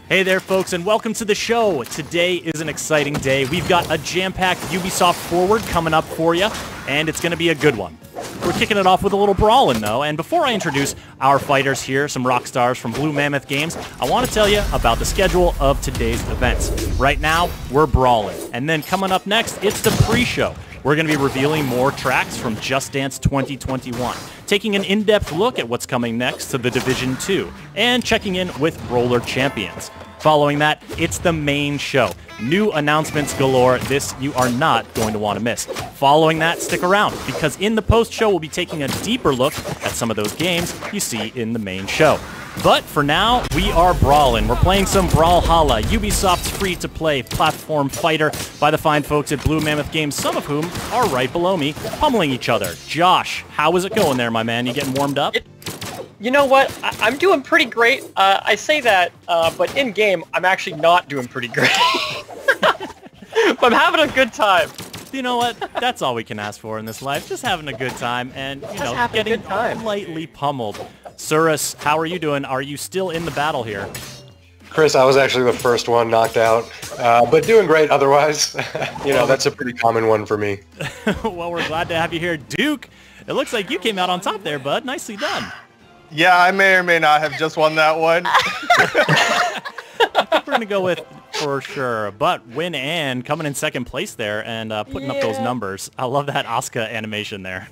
Hey there, folks, and welcome to the show. Today is an exciting day. We've got a jam-packed Ubisoft Forward coming up for you, and it's going to be a good one. We're kicking it off with a little brawling, though, and before I introduce our fighters here, some rock stars from Blue Mammoth Games, I want to tell you about the schedule of today's events. Right now, we're brawling, and then coming up next, it's the pre-show. We're going to be revealing more tracks from Just Dance 2021, taking an in-depth look at what's coming next to the Division 2, and checking in with Roller Champions. Following that, it's the main show. New announcements galore. This you are not going to want to miss. Following that, stick around, because in the post-show, we'll be taking a deeper look at some of those games you see in the main show. But for now, we are brawling. We're playing some Brawlhalla, Ubisoft's free-to-play platform fighter by the fine folks at Blue Mammoth Games, some of whom are right below me, pummeling each other. Josh, how is it going there, my man? You getting warmed up? You know what? I'm doing pretty great. I say that, but in-game, I'm actually not doing pretty great. But I'm having a good time. You know what? That's all we can ask for in this life. Just having a good time and, getting lightly pummeled. Surus, how are you doing? Are you still in the battle here? Chris, I was actually the first one knocked out, but doing great otherwise. That's a pretty common one for me. Well, we're glad to have you here. Duke, it looks like you came out on top there, bud. Nicely done. Yeah, I may or may not have just won that one. I think we're going to go with for sure. But Win Ann coming in second place there and putting up those numbers. I love that Asuka animation there.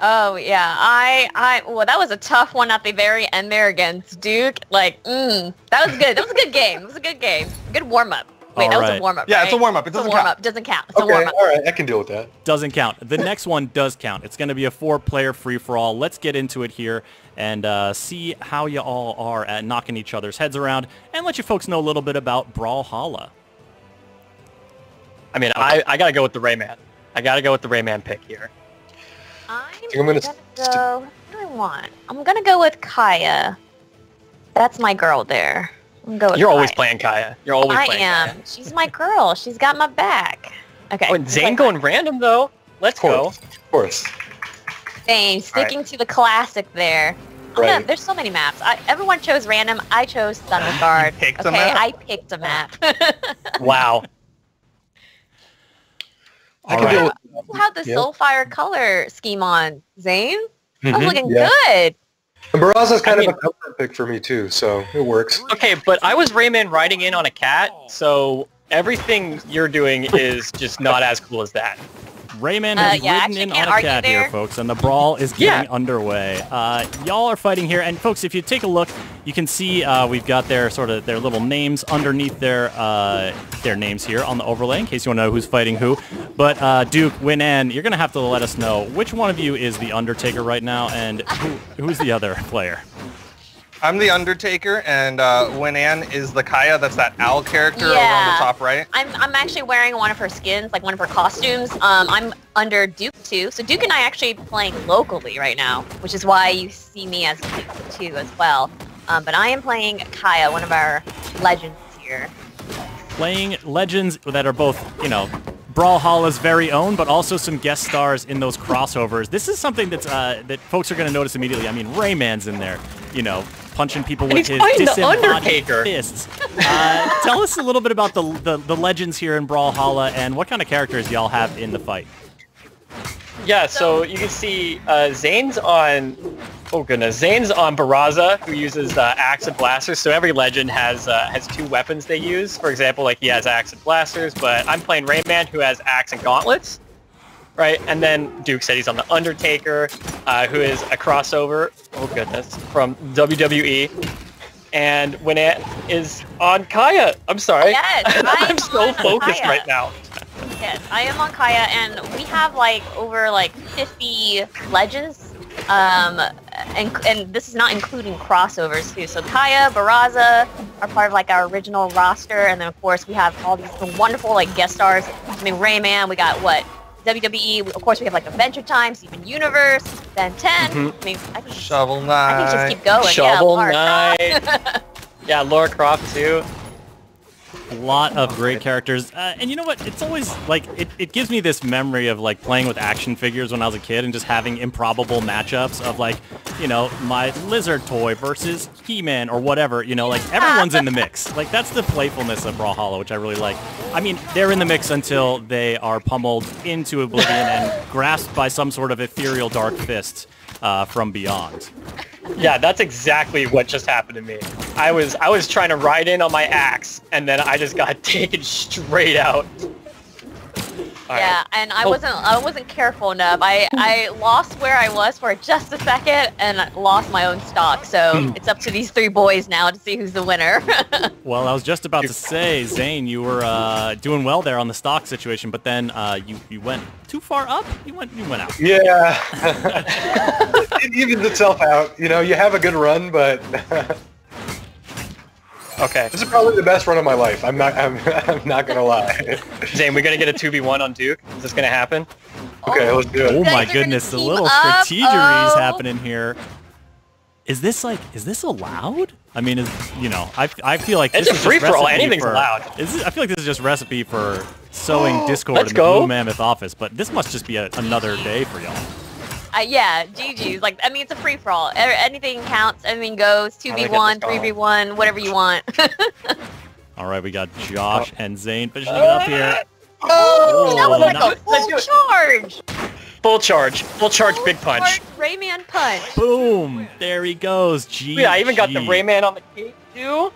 Oh, yeah. Well, that was a tough one at the very end there against Duke. That was good. That was a good game. It was a good game. Good warm-up. Wait, that was a warm-up, Yeah, right? it's a warm-up. It doesn't count. Doesn't count. It's Okay, a warm-up. all right, I can deal with that. Doesn't count. The next one does count. It's going to be a 4-player free-for-all. Let's get into it here and see how you all are at knocking each other's heads around and let you folks know a little bit about Brawlhalla. I mean, I gotta go with the Rayman. I gotta go with the Rayman pick here. I'm gonna go... What do I want? I'm gonna go with Kaya. That's my girl there. You're always playing Kaya. You're always playing Kaya. I am. She's my girl. She's got my back. Okay. Oh, and Zane going random, though. Let's go. Of course. Same. Sticking to the classic there. Right. There's so many maps. Everyone chose random. I chose Thunderguard. Picked a map? I picked a map. Wow. I can deal with You had the Soulfire color scheme on, Zane. That was looking yeah. good. And Barraza's kind of a comfort pick for me too, so it works. Okay, but I was Rayman riding in on a cat, so everything you're doing is just not as cool as that. Rayman has ridden in on a cat here, folks, and the brawl is getting underway. Y'all are fighting here, and folks, if you take a look, you can see we've got their little names underneath their names here on the overlay, in case you want to know who's fighting who. But Duke, Win Ann, you're gonna have to let us know which one of you is the Undertaker right now, and who's the other player. I'm the Undertaker, and Win Ann is the Kaya. That's that owl character over on the top right. I'm actually wearing one of her skins, like one of her costumes. I'm under Duke too. So Duke and I actually playing locally right now, which is why you see me as Duke too as well. But I am playing Kaya, one of our legends here. Playing legends that are both, Brawlhalla's very own, but also some guest stars in those crossovers. This is something that's that folks are going to notice immediately. I mean, Rayman's in there, punching people with his disembodied fists. Tell us a little bit about the legends here in Brawlhalla and what kind of characters y'all have in the fight. Yeah, so you can see Zane's on... Oh goodness, Zane's on Barraza, who uses axe and blasters. So every legend has two weapons they use. For example, he has axe and blasters, but I'm playing Rayman, who has axe and gauntlets. Right, and then Duke said he's on the Undertaker, who is a crossover, oh goodness, from WWE. And Win Ann is on Kaya. I'm sorry. Yes, I'm so focused Kaya. right now. Yes, I am on Kaya, and we have over 50 legends. And this is not including crossovers too. So Kaya, Barraza are part of our original roster, and then of course we have all these wonderful guest stars. I mean, Rayman. We got WWE. Of course we have Adventure Time, Steven Universe, Ben 10. I mean, I can Shovel Knight. I can just keep going. Shovel Knight. Yeah, Lara Croft too. A lot of great characters, and you know what? It's always like it gives me this memory of like playing with action figures when I was a kid and just having improbable matchups of like, you know, my lizard toy versus He-Man or whatever. You know, like everyone's in the mix. Like that's the playfulness of Brawlhalla, which I really like. I mean, they're in the mix until they are pummeled into oblivion and grasped by some sort of ethereal dark fist from beyond. Yeah, that's exactly what just happened to me. I was trying to ride in on my axe, and then I just got taken straight out. Yeah, and I wasn't careful enough. I lost where I was for just a second and lost my own stock. So it's up to these three boys now to see who's the winner. Well, I was just about to say, Zane, you were doing well there on the stock situation, but then you went too far up. You went out. Yeah, it evens itself out. You know, you have a good run, but Okay. this is probably the best run of my life. I'm not gonna lie. Zane, we're gonna get a 2v1 on Duke. Is this gonna happen? Okay, let's do Oh it. my guys are goodness, the gonna little team up? strategeries Oh. happening here. Is this allowed? I mean, I feel like It's this a is just free-for-all. recipe Anything's for- allowed. I feel like this is just recipe for sowing discord Let's in the go. Blue Mammoth office, but this must just be another day for y'all. Yeah, GG's. Like, I mean, it's a free-for-all. Anything counts. Anything goes. How do I get 2v1, this going? 3v1, whatever you want. All right, we got Josh and Zane finishing it up here. Oh, that was like nice. a full charge. Full charge, big punch. Rayman punch. Boom! There he goes. GG. Yeah, I even got the Rayman on the cape too.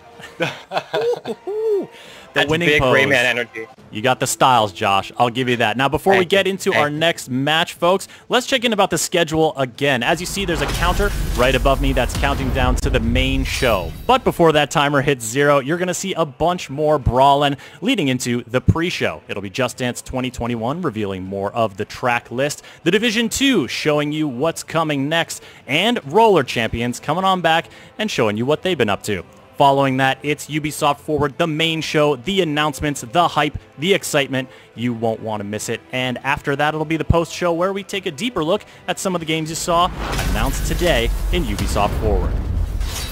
The That's winning big pose. Rayman energy. You got the styles, Josh. I'll give you that. Now, before we Thank get you. into Thank our you. next match, folks, let's check in about the schedule again. As you see, there's a counter right above me that's counting down to the main show. But before that timer hits 0, you're going to see a bunch more brawling leading into the pre-show. It'll be Just Dance 2021 revealing more of the track list, the Division 2 showing you what's coming next, and Roller Champions coming on back and showing you what they've been up to. Following that, it's Ubisoft Forward, the main show, the announcements, the hype, the excitement. You won't want to miss it. And after that, it'll be the post-show where we take a deeper look at some of the games you saw announced today in Ubisoft Forward.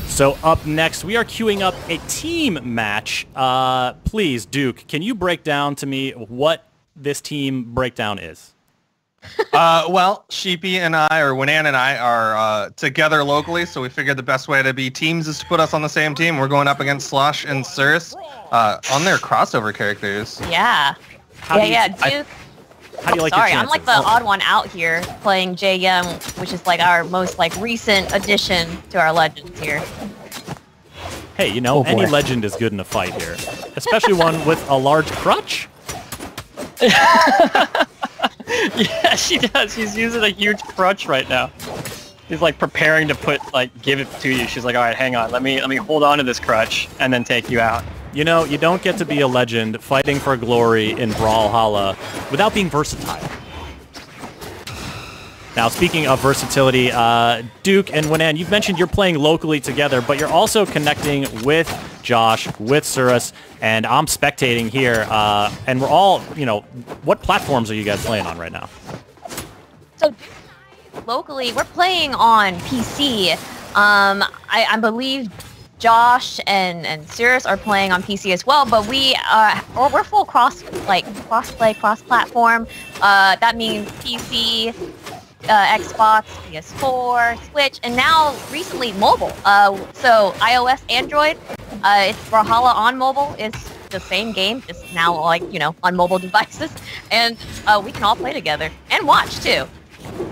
So up next, we are queuing up a team match. Please, Duke, can you break down to me what this team breakdown is? Well, Sheepy and I, or Winan and I, are together locally, so we figured the best way to be teams is to put us on the same team. We're going up against Slush and Cirrus on their crossover characters. Yeah. How do you- Duke. How do you like Sorry, your I'm like the chances? odd one out here playing Jay Young, which is like our most like recent addition to our legends here. Hey, you know, Oh, any boy. legend is good in a fight here, especially one with a large crutch. Yeah, she does. She's using a huge crutch right now. She's like preparing to give it to you. She's like, all right, hang on. Let me hold on to this crutch and then take you out. You know, you don't get to be a legend fighting for glory in Brawlhalla without being versatile. Now, speaking of versatility, Duke and Winan, you've mentioned you're playing locally together, but you're also connecting with Josh, with Cirrus, and I'm spectating here, and we're all, you know, what platforms are you guys playing on right now? So locally, we're playing on PC. I believe Josh and Cirrus are playing on PC as well, but we're full cross-play, cross-platform. That means PC, Xbox, PS4, Switch, and now recently mobile. So iOS, Android, it's Brawlhalla on mobile. It's the same game, just now on mobile devices, and we can all play together and watch too.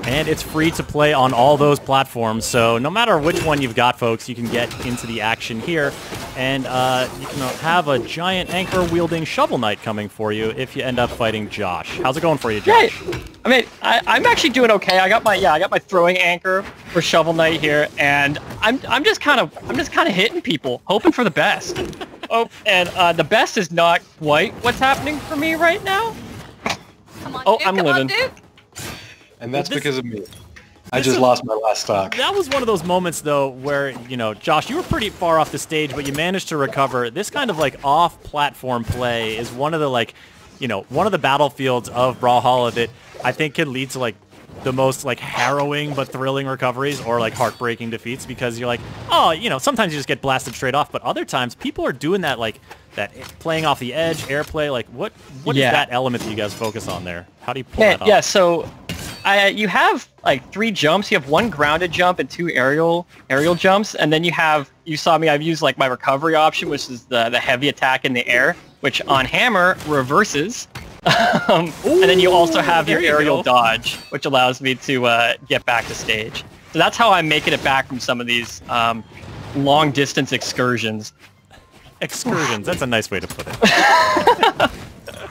And it's free to play on all those platforms, so no matter which one you've got, folks, you can get into the action here, and you can have a giant anchor-wielding Shovel Knight coming for you if you end up fighting Josh. How's it going for you, Josh? Yeah, I mean, I'm actually doing okay. I got my throwing anchor for Shovel Knight here, and I'm just kind of hitting people, hoping for the best. Oh, and the best is not quite what's happening for me right now. Come on, Oh, Duke, I'm come living. on, Duke. And that's This- because of me. I just lost my last stock. That was one of those moments, though, where, you know, Josh, you were pretty far off the stage, but you managed to recover. This kind of, like, off-platform play is one of the, like, you know, one of the battlefields of Brawlhalla that I think could lead to, like, the most like harrowing but thrilling recoveries or like heartbreaking defeats, because you're like, oh, you know, sometimes you just get blasted straight off, but other times people are doing that, like that playing off the edge, airplay. Like what is that element that you guys focus on there? How do you pull that off? Yeah, so you have like 3 jumps. You have 1 grounded jump and 2 aerial jumps, and then you saw me, I've used like my recovery option, which is the heavy attack in the air, which on hammer reverses. And then you also have your aerial dodge, which allows me to get back to stage. So that's how I'm making it back from some of these long distance excursions. Excursions, that's a nice way to put it.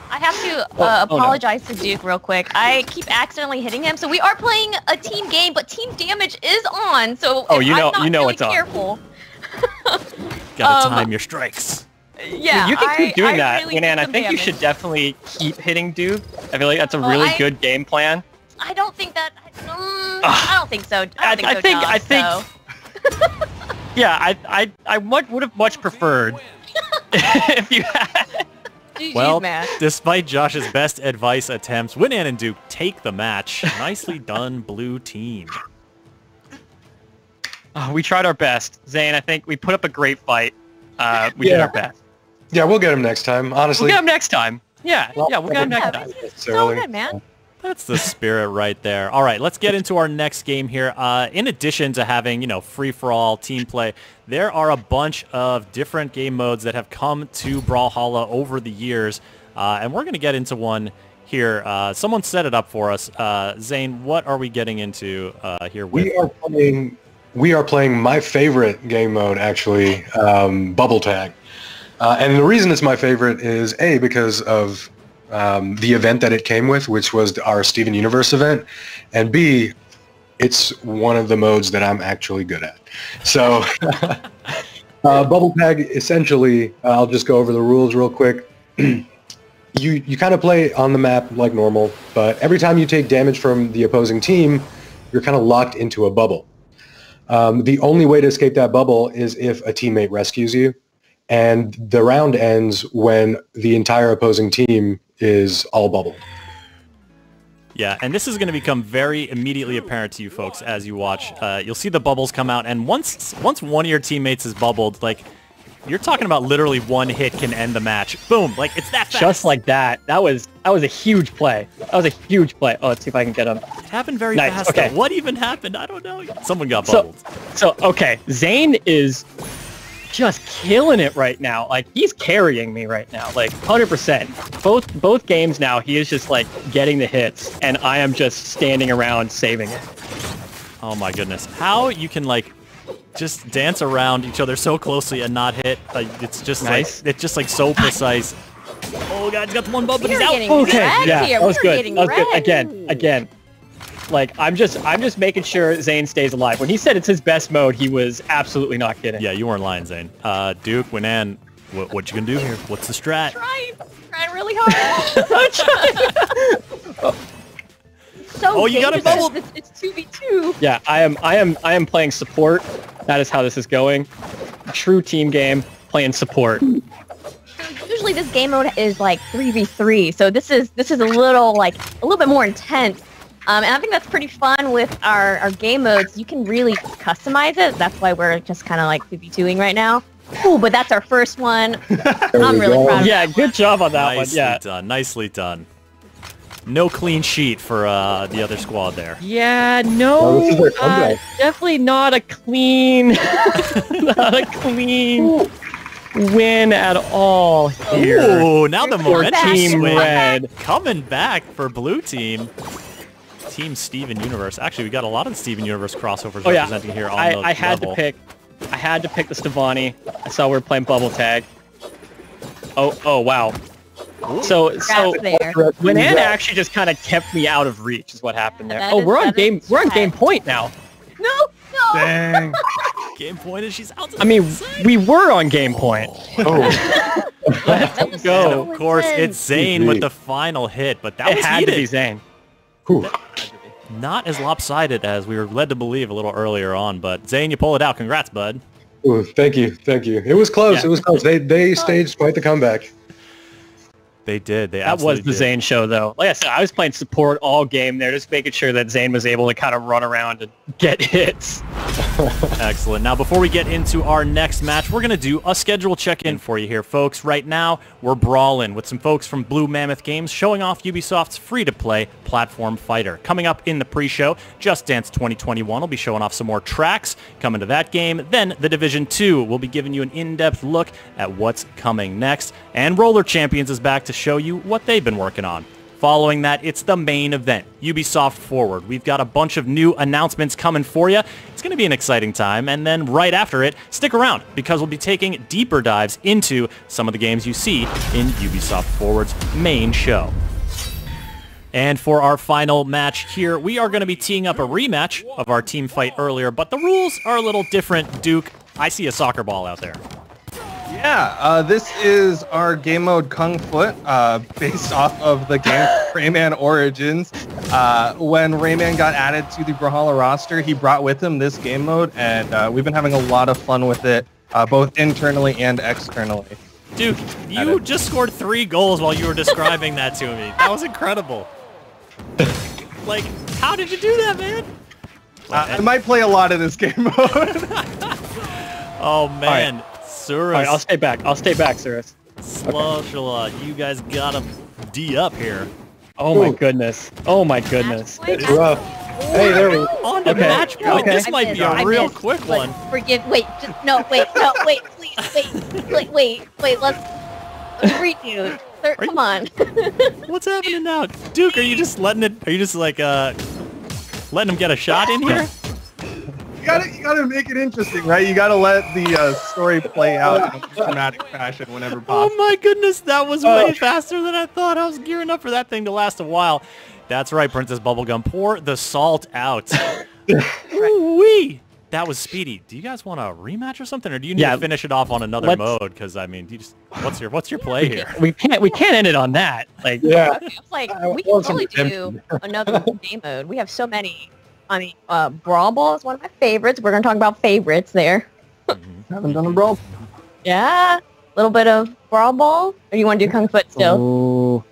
I have to apologize to Duke real quick. I keep accidentally hitting him. So we are playing a team game, but team damage is on. So you know really it's on. Careful. Gotta time your strikes. Yeah, you can keep doing that, really and I think damage. you should definitely keep hitting Duke. I feel like that's a really good game plan. I don't think that. I don't think so. I think. Yeah, I would have much preferred if you had. Well, despite Josh's best advice attempts, Winan and Duke take the match. Nicely done, blue team. We tried our best, Zane. I think we put up a great fight. We did our best. Yeah, we'll get him next time. Honestly, we'll get him next time. Yeah, we'll get him next time. So good, man. That's the spirit right there. All right, let's get into our next game here. In addition to having, you know, free-for-all team play, there are a bunch of different game modes that have come to Brawlhalla over the years, and we're going to get into one here. Someone set it up for us. Zane, what are we getting into here with? We are playing my favorite game mode, actually, Bubble Tag. And the reason it's my favorite is, A, because of the event that it came with, which was our Steven Universe event, and B, it's one of the modes that I'm actually good at. So, Bubble Tag, essentially, I'll just go over the rules real quick. You kind of play on the map like normal, but every time you take damage from the opposing team, you're kind of locked into a bubble. The only way to escape that bubble is if a teammate rescues you, and the round ends when the entire opposing team is all bubble. Yeah, and this is going to become very immediately apparent to you folks as you watch. You'll see the bubbles come out, and once one of your teammates is bubbled, like, you're talking about literally one hit can end the match. Boom, like, it's that fast. Just like that. That was a huge play. That was a huge play. Oh, let's see if I can get him. It happened very fast. Okay. Though. What even happened? I don't know. Someone got bubbled. So okay, Zane is just killing it right now. Like, he's carrying me right now, like 100%. Both games now, he is just like getting the hits, and I am just standing around saving it. Oh my goodness. How you can like just dance around each other so closely and not hit. It's just nice. Like, it's just like so precise. Oh god, he's got the one bump, but he's out. Okay, yeah, that was good. That was good. Again. Like, I'm just making sure Zane stays alive. When he said it's his best mode, he was absolutely not kidding. Yeah, you weren't lying, Zane. Duke, Winan, what you gonna do here? What's the strat? Trying really hard. So you got it bubbled. It's 2v2. Yeah, I am playing support. That is how this is going. True team game, playing support. Usually this game mode is like 3v3, so this is a little bit more intense. And I think that's pretty fun with our game modes. You can really customize it. That's why we're just kind of like 2v2ing right now. Ooh, but that's our first one. I'm really proud of that. Good job on that one. Yeah, done. Nicely done. No clean sheet for the other squad there. Yeah, no, definitely not a clean, win at all here. Ooh, now the momentum Team swing Red coming back for blue team. Team Steven Universe. Actually, we got a lot of the Steven Universe crossovers representing here on the I had level. I had to pick the Stevani. I saw we were playing Bubble Tag. Oh wow. So Winan actually just kind of kept me out of reach is what happened there. We're on game point now. No. Dang. Game point and she's out. I mean, we were on game point. Oh. Let's go. And of course, it's Zane with the final hit, but that was had heated. to be Zane. Not as lopsided as we were led to believe a little earlier on, but Zane, you pull it out. Congrats, bud. Ooh, thank you. It was close. Yeah. It was close. They staged quite the comeback. They did. They That absolutely was the did. Zane show, though. Like I said, I was playing support all game there, just making sure that Zane was able to kind of run around and get hits. Excellent. Now, before we get into our next match, we're going to do a schedule check-in for you here, folks. Right now, we're brawling with some folks from Blue Mammoth Games showing off Ubisoft's free-to-play platform fighter. Coming up in the pre-show, Just Dance 2021 will be showing off some more tracks coming to that game. Then, The Division 2 will be giving you an in-depth look at what's coming next. And Roller Champions is back to show you what they've been working on. Following that, it's the main event, Ubisoft Forward. We've got a bunch of new announcements coming for you. It's going to be an exciting time. And then right after it, stick around because we'll be taking deeper dives into some of the games you see in Ubisoft Forward's main show. And for our final match here, we are going to be teeing up a rematch of our team fight earlier, but the rules are a little different. Duke, I see a soccer ball out there. Yeah, this is our game mode Kung Foot, based off of the game Rayman Origins. When Rayman got added to the Brawlhalla roster, he brought with him this game mode, and we've been having a lot of fun with it, both internally and externally. Duke, you just scored 3 goals while you were describing that to me. That was incredible. Like, how did you do that, man? I might play a lot of this game mode. Oh, man. All right, I'll stay back. I'll stay back, Cirrus. Sloshala, you guys got him D up here. Oh my goodness. Oh my goodness. It's rough. Hey, there we go. On to match point. Okay. This might be a real quick one. Wait, let's redo. Come on. What's happening now? Duke, are you just letting him get a shot in here? You gotta make it interesting, right? You gotta let the story play out in a dramatic fashion whenever possible. Oh my goodness, that was way faster than I thought. I was gearing up for that thing to last a while. That's right, Princess Bubblegum. Pour the salt out. Ooh-wee. That was speedy. Do you guys want a rematch or something, or do you need to finish it off on another mode? Because I mean, what's your play here? We can't end it on that. Like, Yeah. Like we can totally do another game mode. We have so many. I mean, Brawl Ball is one of my favorites. We're gonna talk about favorites there. Haven't done a Brawl. Yeah, a little bit of Brawl Ball. Or you want to do Kung Foot still? Ooh.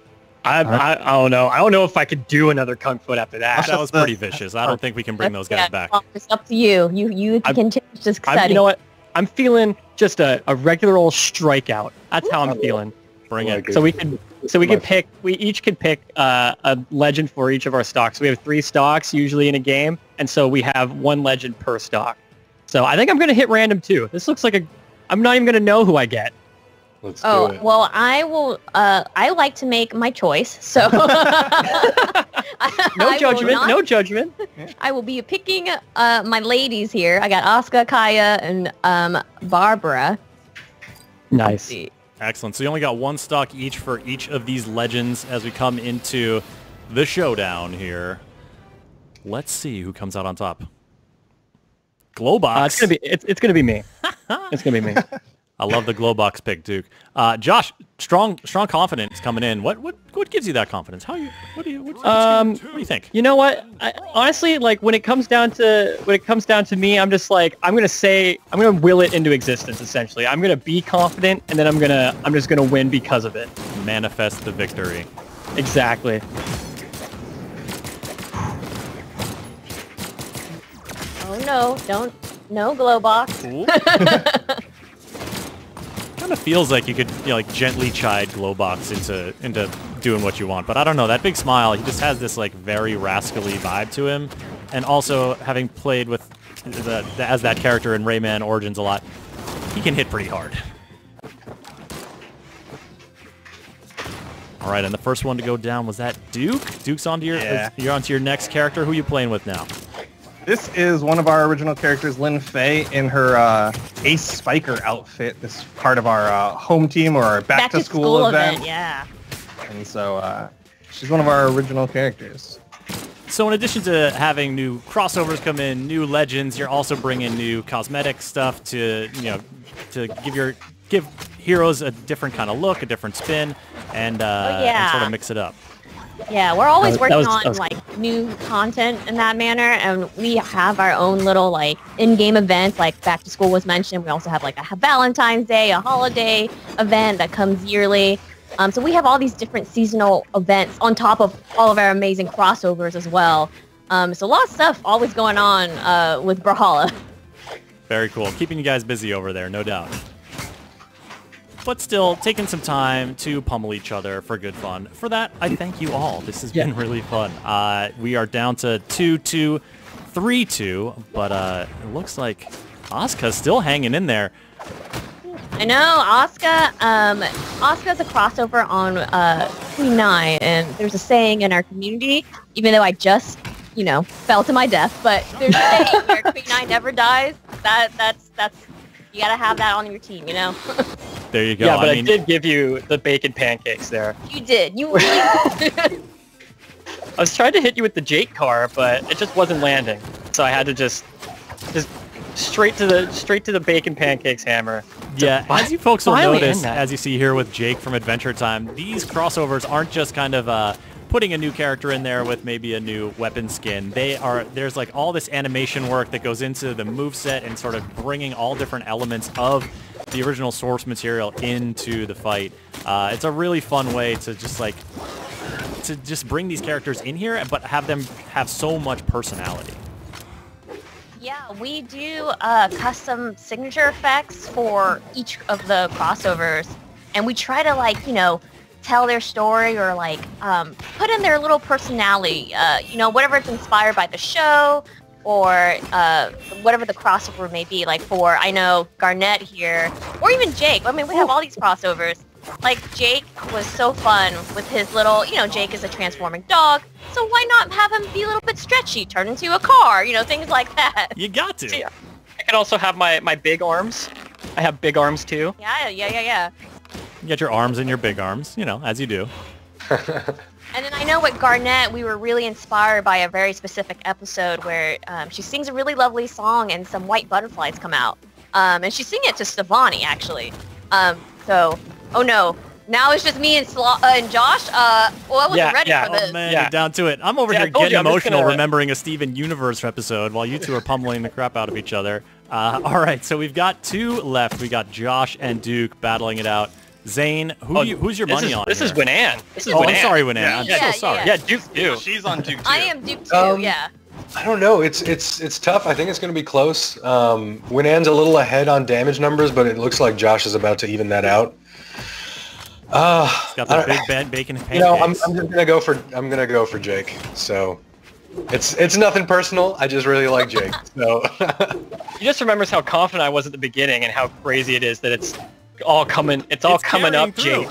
I don't know. I don't know if I could do another Kung Foot after that. That was pretty vicious. I don't think we can bring those guys back. Well, it's up to you. You can change this setting. You know what? I'm feeling just a regular old strikeout. That's how I'm feeling. Bring it. So we can pick. We each can pick a legend for each of our stocks. We have 3 stocks usually in a game, and so we have 1 legend per stock. So I think I'm gonna hit random too. This looks like I'm not even gonna know who I get. Let's do it. Well, I will. I like to make my choice, so No judgment. No judgment. I will be picking my ladies here. I got Asuka, Kaya, and Barbara. Nice. Excellent. So you only got 1 stock each for each of these legends as we come into the showdown here. Let's see who comes out on top. Glowbox. It's gonna be me. It's gonna be me. I love the Glowbox pick, Duke. Josh, strong confidence coming in. What gives you that confidence? What do you think? You know what? Honestly, like when it comes down to me, I'm just like I'm gonna will it into existence. Essentially, I'm gonna be confident, and then I'm just gonna win because of it. Manifest the victory. Exactly. Oh no! No Glowbox. Kind of feels like you could, like gently chide Glowbox into doing what you want, but I don't know. That big smile, he just has this like very rascally vibe to him, and also having played with as that character in Rayman Origins a lot, he can hit pretty hard. All right, and the first one to go down was that Duke. Duke's onto you're onto your next character. Who are you playing with now? This is one of our original characters, Lin Fei, in her Ace Spiker outfit. This is part of our home team or our back to school event. Yeah. And so she's one of our original characters. So in addition to having new crossovers come in, new legends, you're also bringing new cosmetic stuff to give heroes a different kind of look, a different spin, and sort of mix it up. Yeah, we're always working on like new content in that manner, and we have our own little like in-game events. Like back to school was mentioned. We also have like a Valentine's Day, a holiday event that comes yearly. So we have all these different seasonal events on top of all of our amazing crossovers as well. So a lot of stuff always going on with Brawlhalla. Very cool. Keeping you guys busy over there, no doubt. But still, taking some time to pummel each other for good fun. For that, I thank you all. This has been really fun. We are down to 2-2, 3-2, but it looks like Asuka's still hanging in there. I know, Asuka. Asuka's a crossover on Queen 9, and there's a saying in our community, even though I just, fell to my death, but there's a saying where Queen 9 never dies. That's you gotta have that on your team, There you go. Yeah, but I did give you the bacon pancakes there. You did. You really did. I was trying to hit you with the Jake car, but it just wasn't landing. So I had to just straight to the bacon pancakes hammer. Yeah, as you folks will notice, as you see here with Jake from Adventure Time, these crossovers aren't just kind of putting a new character in there with maybe a new weapon skin. There's like all this animation work that goes into the moveset and sort of bringing all different elements of the original source material into the fight. It's a really fun way to just bring these characters in here, but have them have so much personality. Yeah, we do custom signature effects for each of the crossovers, and we try to tell their story or put in their little personality. Whatever it's inspired by the show or whatever the crossover may be. Like I know Garnet here, or even Jake. I mean, we have all these crossovers. Like Jake was so fun with his little, Jake is a transforming dog, so why not have him be a little bit stretchy, turn into a car, things like that. You got to. Yeah. I can also have my big arms. I have big arms too. Yeah. You got your arms and your big arms, as you do. And then I know with Garnet, we were really inspired by a very specific episode where she sings a really lovely song and some white butterflies come out. And she's singing it to Stefani, actually. Oh no, now it's just me and Josh. I wasn't ready for this. Oh man, you're down to it. I'm over here getting emotional remembering a Steven Universe episode while you two are pummeling the crap out of each other. All right, so we've got two left. We got Josh and Duke battling it out. Zane, who's your money on? This is Winan. I'm sorry, Winan. I'm so sorry. Yeah, Duke too. She's on Duke too. I am Duke too. Yeah. I don't know. It's tough. I think it's going to be close. Winan's a little ahead on damage numbers, but it looks like Josh is about to even that out. It's got the big bacon pancakes. I'm just gonna go for Jake. So it's nothing personal. I just really like Jake. So he just remembers how confident I was at the beginning and how crazy it is that it's all coming. It's all coming up, Jake.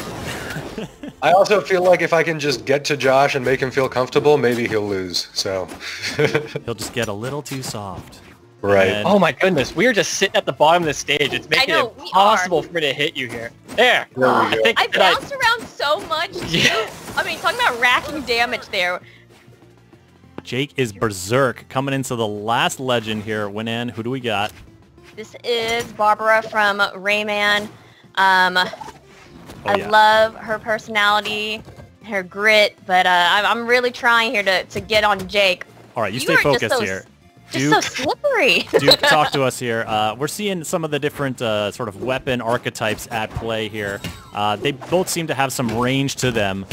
I also feel like if I can just get to Josh and make him feel comfortable, maybe he'll lose. So he'll just get a little too soft. Right. And oh my goodness, we are just sitting at the bottom of the stage. It's making it impossible for me to hit you here. There we go. I bounced around so much, too. Yeah. I mean, talking about racking damage there. Jake is berserk coming into the last legend here. Winan, who do we got? This is Barbara from Rayman. I love her personality, her grit, but I'm really trying here to get on Jake. All right, you stay focused here. Duke, so slippery. Duke, talk to us here. We're seeing some of the different sort of weapon archetypes at play here. They both seem to have some range to them.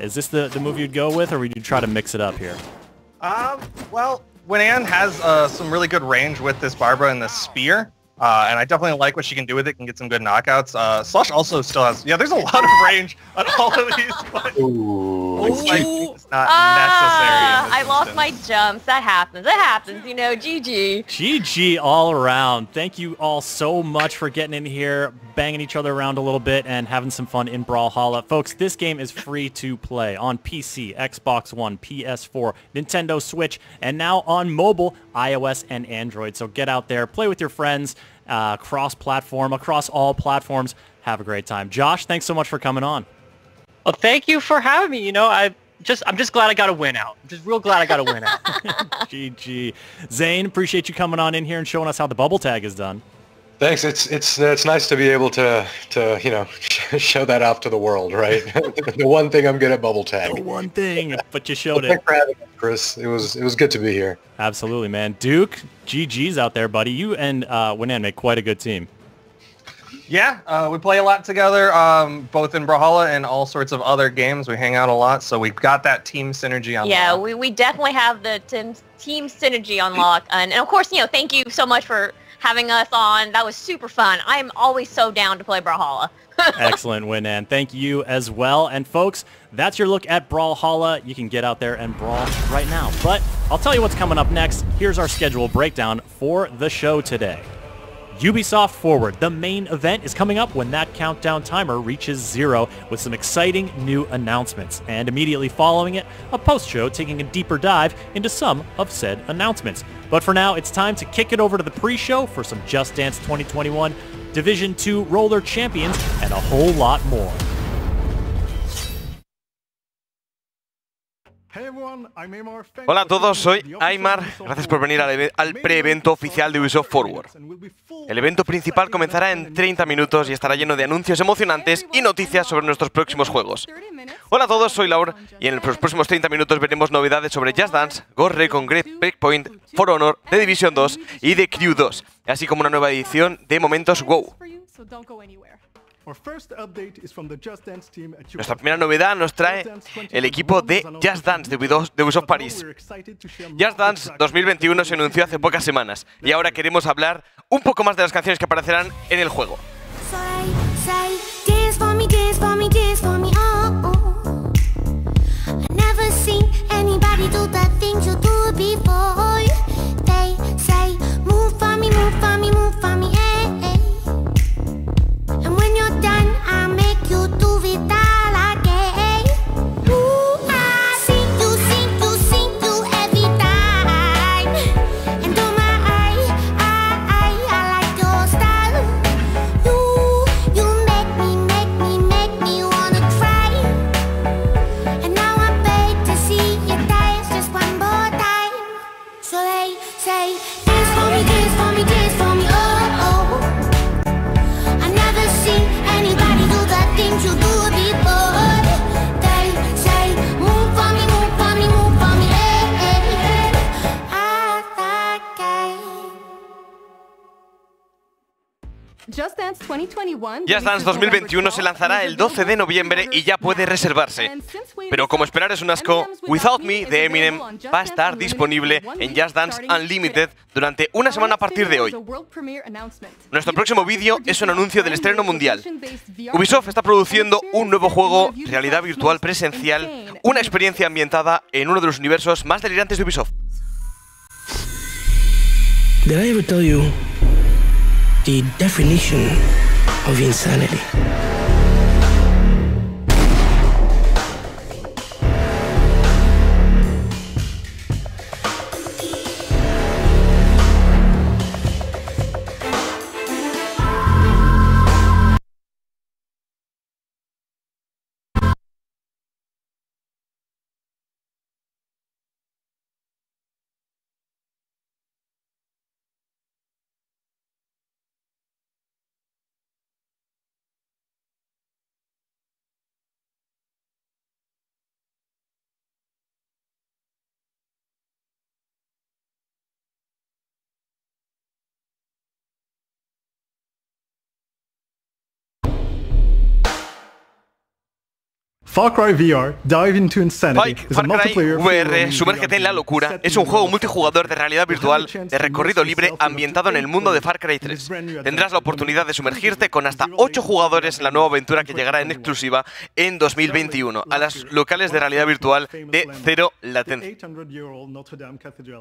Is this the move you'd go with, or would you try to mix it up here? Well, Winan has some really good range with this Barbara and the spear. And I definitely like what she can do with it. Can get some good knockouts. Slush also still has... Yeah, there's a lot of range on all of these. But it's not necessary. I lost my jumps. That happens. It happens. GG. GG all around. Thank you all so much for getting in here, banging each other around a little bit, and having some fun in Brawlhalla. Folks, this game is free to play on PC, Xbox One, PS4, Nintendo Switch, and now on mobile, iOS and Android. So get out there, play with your friends, cross-platform, across all platforms. Have a great time. Josh, thanks so much for coming on. Well, thank you for having me. I'm just glad I got a win out. I'm just real glad I got a win out. GG. Zane, appreciate you coming on in here and showing us how the bubble tag is done. Thanks. It's nice to be able to show that off to the world, right? The one thing I'm good at, bubble tag. The one thing, but you showed it. Thanks for having me, Chris. It was good to be here. Absolutely, man. Duke, GG's out there, buddy. You and Winan make quite a good team. Yeah, we play a lot together, both in Brawlhalla and all sorts of other games. We hang out a lot, so we've got that team synergy on Yeah, lock. we definitely have the team synergy on lock. And of course, thank you so much for having us on. That was super fun. I'm always so down to play Brawlhalla. Excellent, Winan. Thank you as well. And folks, that's your look at Brawlhalla. You can get out there and brawl right now. But I'll tell you what's coming up next. Here's our schedule breakdown for the show today. Ubisoft Forward, the main event, is coming up when that countdown timer reaches 0 with some exciting new announcements. And immediately following it, a post-show taking a deeper dive into some of said announcements. But for now, it's time to kick it over to the pre-show for some Just Dance 2021, Division 2 Roller Champions, and a whole lot more. Hola a todos, soy Aymar. Gracias por venir al pre-evento oficial de Ubisoft Forward. El evento principal comenzará en 30 minutos y estará lleno de anuncios emocionantes y noticias sobre nuestros próximos juegos. Hola a todos, soy Laur y en los próximos 30 minutos veremos novedades sobre Just Dance, Ghost Recon Breakpoint, For Honor, The Division 2 y The Crew 2, así como una nueva edición de Momentos WoW. Nuestra primera novedad nos trae el equipo de Just Dance de Ubisoft París. Just Dance 2021 se anunció hace pocas semanas y ahora queremos hablar un poco más de las canciones que aparecerán en el juego. Just Dance 2021 se lanzará el 12 de noviembre y ya puede reservarse. Pero como esperar es un asco, Without Me de Eminem va a estar disponible en Just Dance Unlimited durante una semana a partir de hoy. Nuestro próximo vídeo es un anuncio del estreno mundial. Ubisoft está produciendo un nuevo juego, realidad virtual presencial, una experiencia ambientada en uno de los universos más delirantes de Ubisoft. Did I ever tell you the definition of insanity? Far Cry VR, Dive into Insanity, Far Cry VR, Sumérgete en la locura, es un juego multijugador de realidad virtual de recorrido libre ambientado en el mundo de Far Cry 3. Tendrás la oportunidad de sumergirte con hasta 8 jugadores en la nueva aventura que llegará en exclusiva en 2021 a las locales de realidad virtual de cero latencia.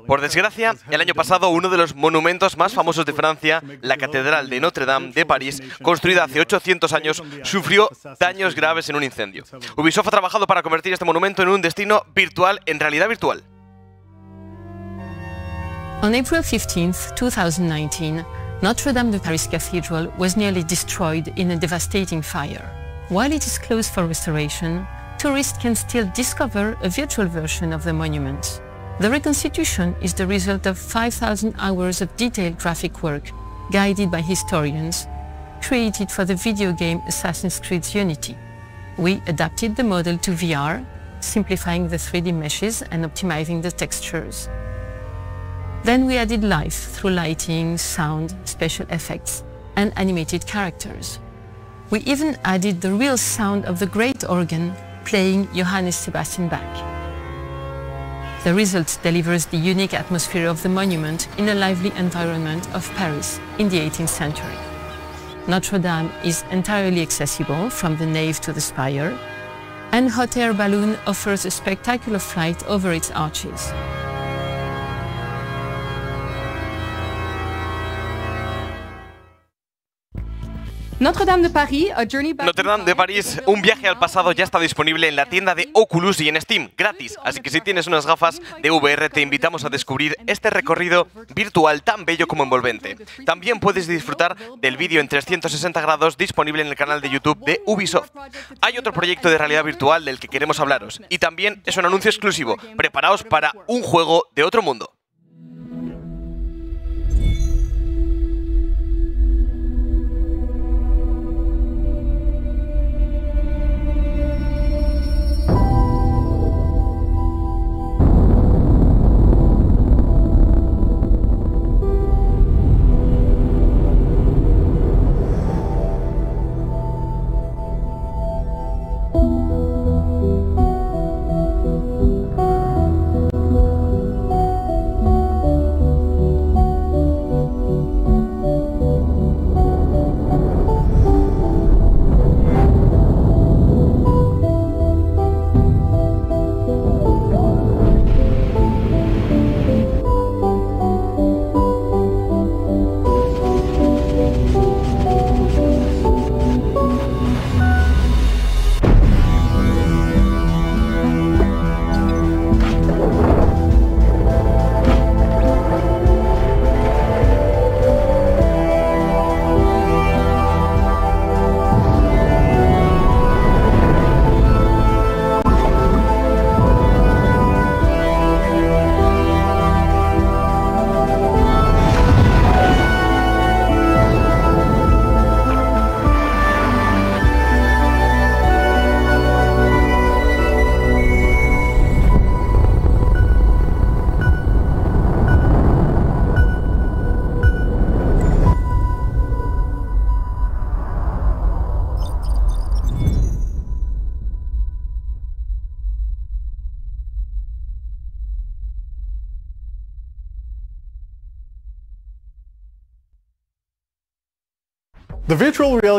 Por desgracia, el año pasado uno de los monumentos más famosos de Francia, la Catedral de Notre Dame de París, construida hace 800 años, sufrió daños graves en un incendio. Ubisoft ha trabajado para convertir este monumento en un destino virtual en realidad virtual. On April 15, 2019, Notre Dame de Paris Cathedral was nearly destroyed in a devastating fire. While it is closed for restoration, tourists can still discover a virtual version of the monument. The reconstitution is the result of 5,000 hours of detailed graphic work, guided by historians, created for the video game Assassin's Creed Unity. We adapted the model to VR, simplifying the 3D meshes and optimizing the textures. Then we added life through lighting, sound, special effects, and animated characters. We even added the real sound of the great organ playing Johannes Sebastian Bach. The result delivers the unique atmosphere of the monument in a lively environment of Paris in the 18th century. Notre Dame is entirely accessible from the nave to the spire, and hot air balloon offers a spectacular flight over its arches. Notre Dame de París, un viaje al pasado, ya está disponible en la tienda de Oculus y en Steam, gratis. Así que si tienes unas gafas de VR, te invitamos a descubrir este recorrido virtual tan bello como envolvente. También puedes disfrutar del vídeo en 360 grados disponible en el canal de YouTube de Ubisoft. Hay otro proyecto de realidad virtual del que queremos hablaros, y también es un anuncio exclusivo. Preparaos para un juego de otro mundo.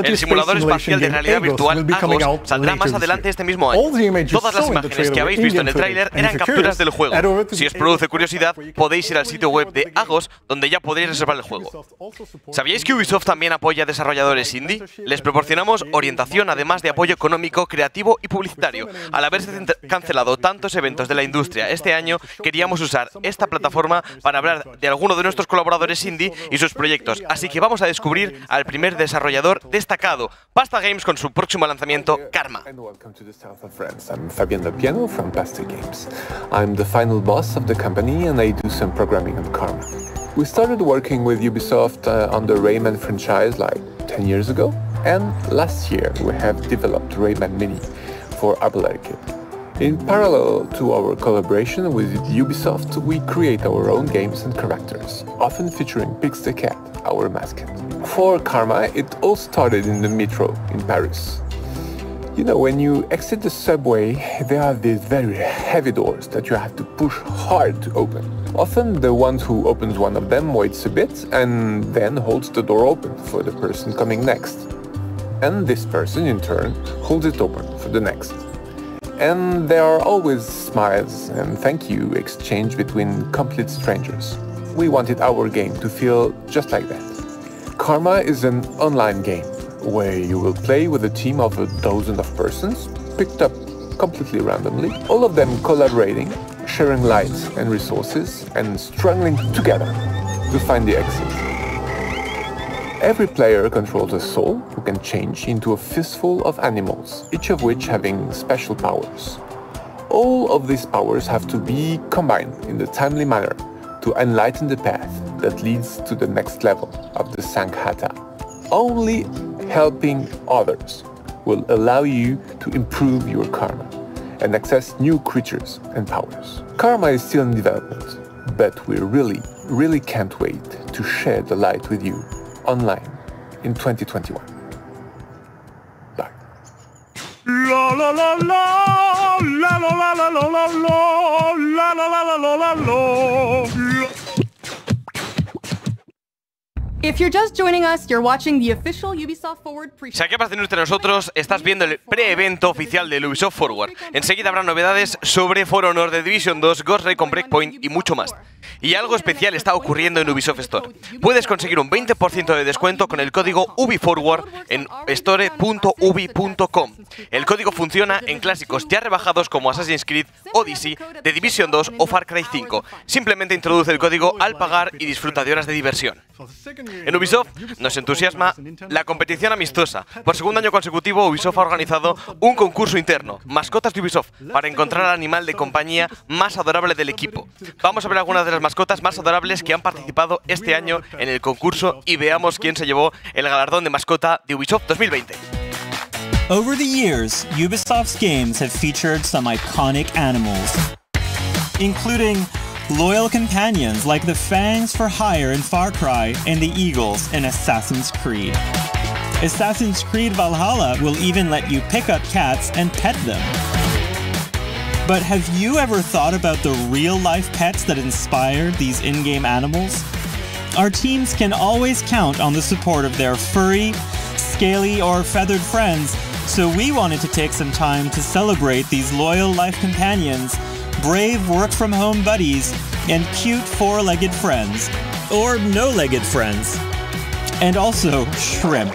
El simulador espacial de realidad virtual Agos saldrá más adelante este mismo año. Todas las imágenes que habéis visto en el tráiler eran capturas del juego. Si os produce curiosidad, podéis ir al sitio web de Agos, donde ya podréis reservar el juego. ¿Sabíais que Ubisoft también apoya a desarrolladores indie? Les proporcionamos orientación, además de apoyo económico, creativo y publicitario. Al haberse cancelado tantos eventos de la industria este año, queríamos usar esta plataforma para hablar de alguno de nuestros colaboradores indie y sus proyectos. Así que vamos a descubrir al primer desarrollador destacado, Pasta Games, con su próximo lanzamiento, Karma. I'm Fabian Lopiano from Pasta Games. I'm the final boss of the company and I do some programming on Karma. We started working with Ubisoft on the Rayman franchise like 10 years ago, and last year we have developed Rayman Mini for Apple Arcade. In parallel to our collaboration with Ubisoft, we create our own games and characters, often featuring Pix the Cat, our mascot. For Karma, it all started in the metro in Paris. You know, when you exit the subway, there are these very heavy doors that you have to push hard to open. Often the one who opens one of them waits a bit and then holds the door open for the person coming next. And this person, in turn, holds it open for the next. And there are always smiles and thank you exchanged between complete strangers. We wanted our game to feel just like that. Karma is an online game where you will play with a team of a dozen of persons, picked up completely randomly, all of them collaborating, sharing lights and resources, and struggling together to find the exit. Every player controls a soul who can change into a fistful of animals, each of which having special powers. All of these powers have to be combined in a timely manner to enlighten the path that leads to the next level of the Sankhata. Only helping others will allow you to improve your karma and access new creatures and powers. Karma is still in development, but we really can't wait to share the light with you online in 2021. Bye. La la la la la la la la la la la la la la la. If you're just joining us, you're watching the official Ubisoft Forward pre-show. Si acabas de unirte a nosotros, estás viendo el pre-evento oficial del Ubisoft Forward. Enseguida habrá novedades sobre For Honor, The Division 2, Ghost Recon Breakpoint y mucho más. Y algo especial está ocurriendo en Ubisoft Store. Puedes conseguir un 20% de descuento con el código UbiForward en store.ubi.com. El código funciona en clásicos ya rebajados como Assassin's Creed, Odyssey, The Division 2 o Far Cry 5. Simplemente introduce el código al pagar y disfruta de horas de diversión. En Ubisoft nos entusiasma la competición amistosa. Por segundo año consecutivo, Ubisoft ha organizado un concurso interno, Mascotas de Ubisoft, para encontrar al animal de compañía más adorable del equipo. Vamos a ver algunas de las mascotas más adorables que han participado este año en el concurso y veamos quién se llevó el galardón de mascota de Ubisoft 2020. Over the years, Ubisoft's games have featured some iconic animals, including loyal companions like the Fangs for Hire in Far Cry and the Eagles in Assassin's Creed. Assassin's Creed Valhalla will even let you pick up cats and pet them. But have you ever thought about the real-life pets that inspired these in-game animals? Our teams can always count on the support of their furry, scaly, or feathered friends, so we wanted to take some time to celebrate these loyal life companions, brave work-from-home buddies, and cute four-legged friends. Or no-legged friends. And also shrimp.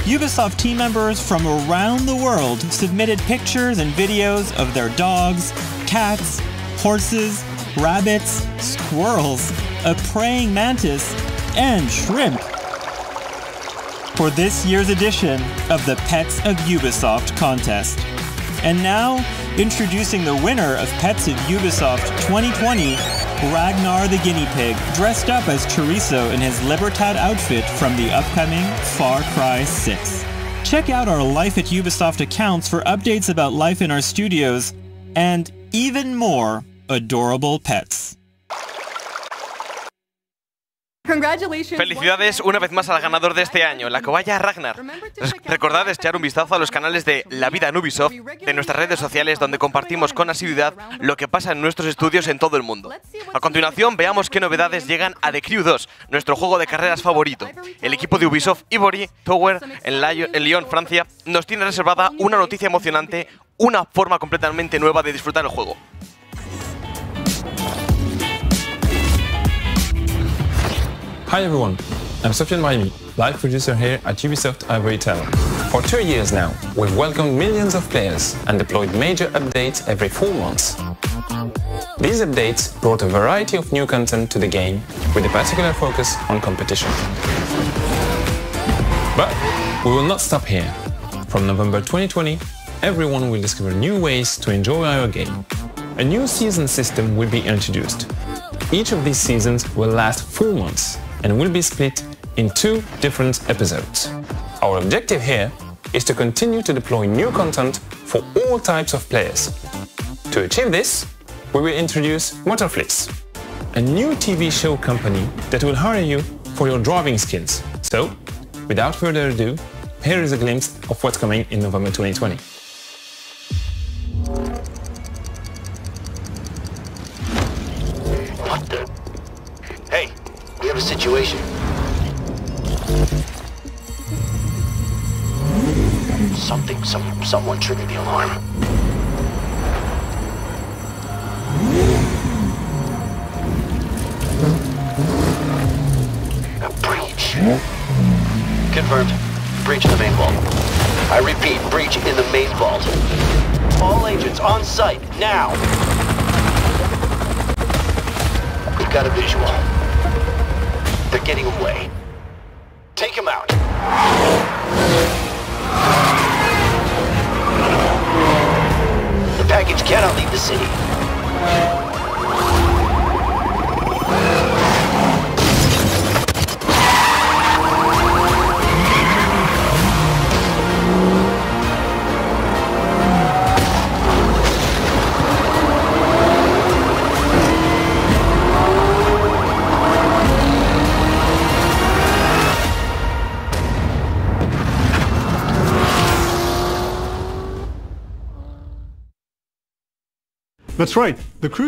Ubisoft team members from around the world submitted pictures and videos of their dogs, cats, horses, rabbits, squirrels, a praying mantis, and shrimp for this year's edition of the Pets of Ubisoft contest. And now, introducing the winner of Pets of Ubisoft 2020, Ragnar the guinea pig, dressed up as Chorizo in his Libertad outfit from the upcoming Far Cry 6. Check out our Life at Ubisoft accounts for updates about life in our studios and even more adorable pets. Felicidades una vez más al ganador de este año, la cobaya Ragnar. Recordad echar un vistazo a los canales de La Vida en Ubisoft, de nuestras redes sociales donde compartimos con asiduidad lo que pasa en nuestros estudios en todo el mundo. A continuación, veamos qué novedades llegan a The Crew 2, nuestro juego de carreras favorito. El equipo de Ubisoft Ivory Tower en Lyon, Francia, nos tiene reservada una noticia emocionante, una forma completamente nueva de disfrutar el juego. Hi everyone, I'm Sofiane Brahimi, live producer here at Ubisoft Ivory Tower. For 2 years now, we've welcomed millions of players and deployed major updates every 4 months. These updates brought a variety of new content to the game, with a particular focus on competition. But we will not stop here. From November 2020, everyone will discover new ways to enjoy our game. A new season system will be introduced. Each of these seasons will last 4 months and will be split in 2 different episodes. Our objective here is to continue to deploy new content for all types of players. To achieve this, we will introduce Motorflix, a new TV show company that will hire you for your driving skills. So, without further ado, here is a glimpse of what's coming in November 2020. What the? Hey, we have a situation. Someone triggered the alarm. A breach. Confirmed. Breach in the main vault. I repeat, breach in the main vault. All agents on site, now! We've got a visual. They're getting away. Take him out. The package cannot leave the city.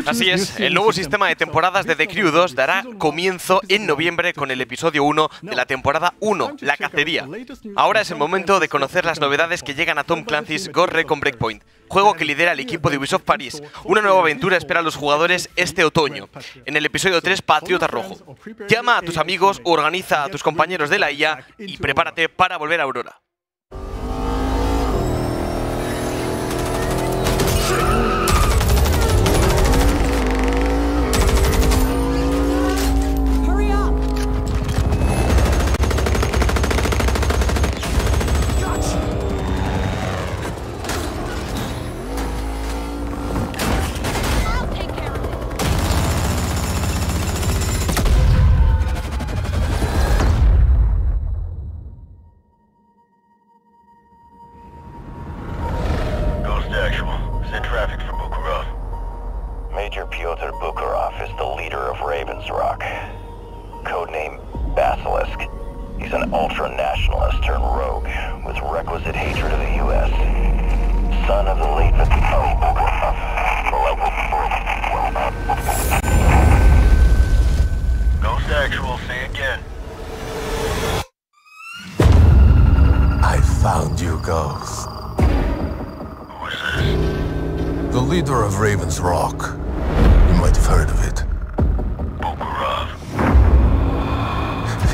Así es, el nuevo sistema de temporadas de The Crew 2 dará comienzo en noviembre con el episodio 1 de la temporada 1, La Cacería. Ahora es el momento de conocer las novedades que llegan a Tom Clancy's Ghost Recon Breakpoint, juego que lidera el equipo de Ubisoft París. Una nueva aventura espera a los jugadores este otoño. En el episodio 3, Patriota Rojo. Llama a tus amigos, organiza a tus compañeros de la IA y prepárate para volver a Aurora.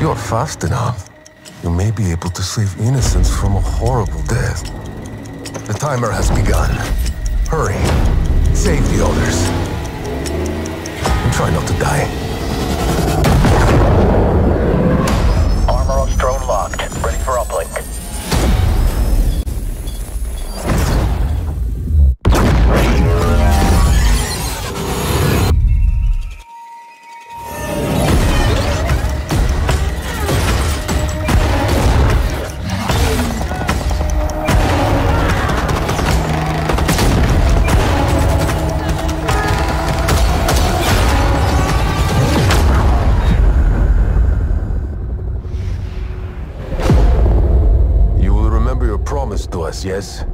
If you're fast enough, you may be able to save innocents from a horrible death. The timer has begun. Hurry. Save the others. And try not to die. Armor on drone locked. Ready for uplink. To us, yes?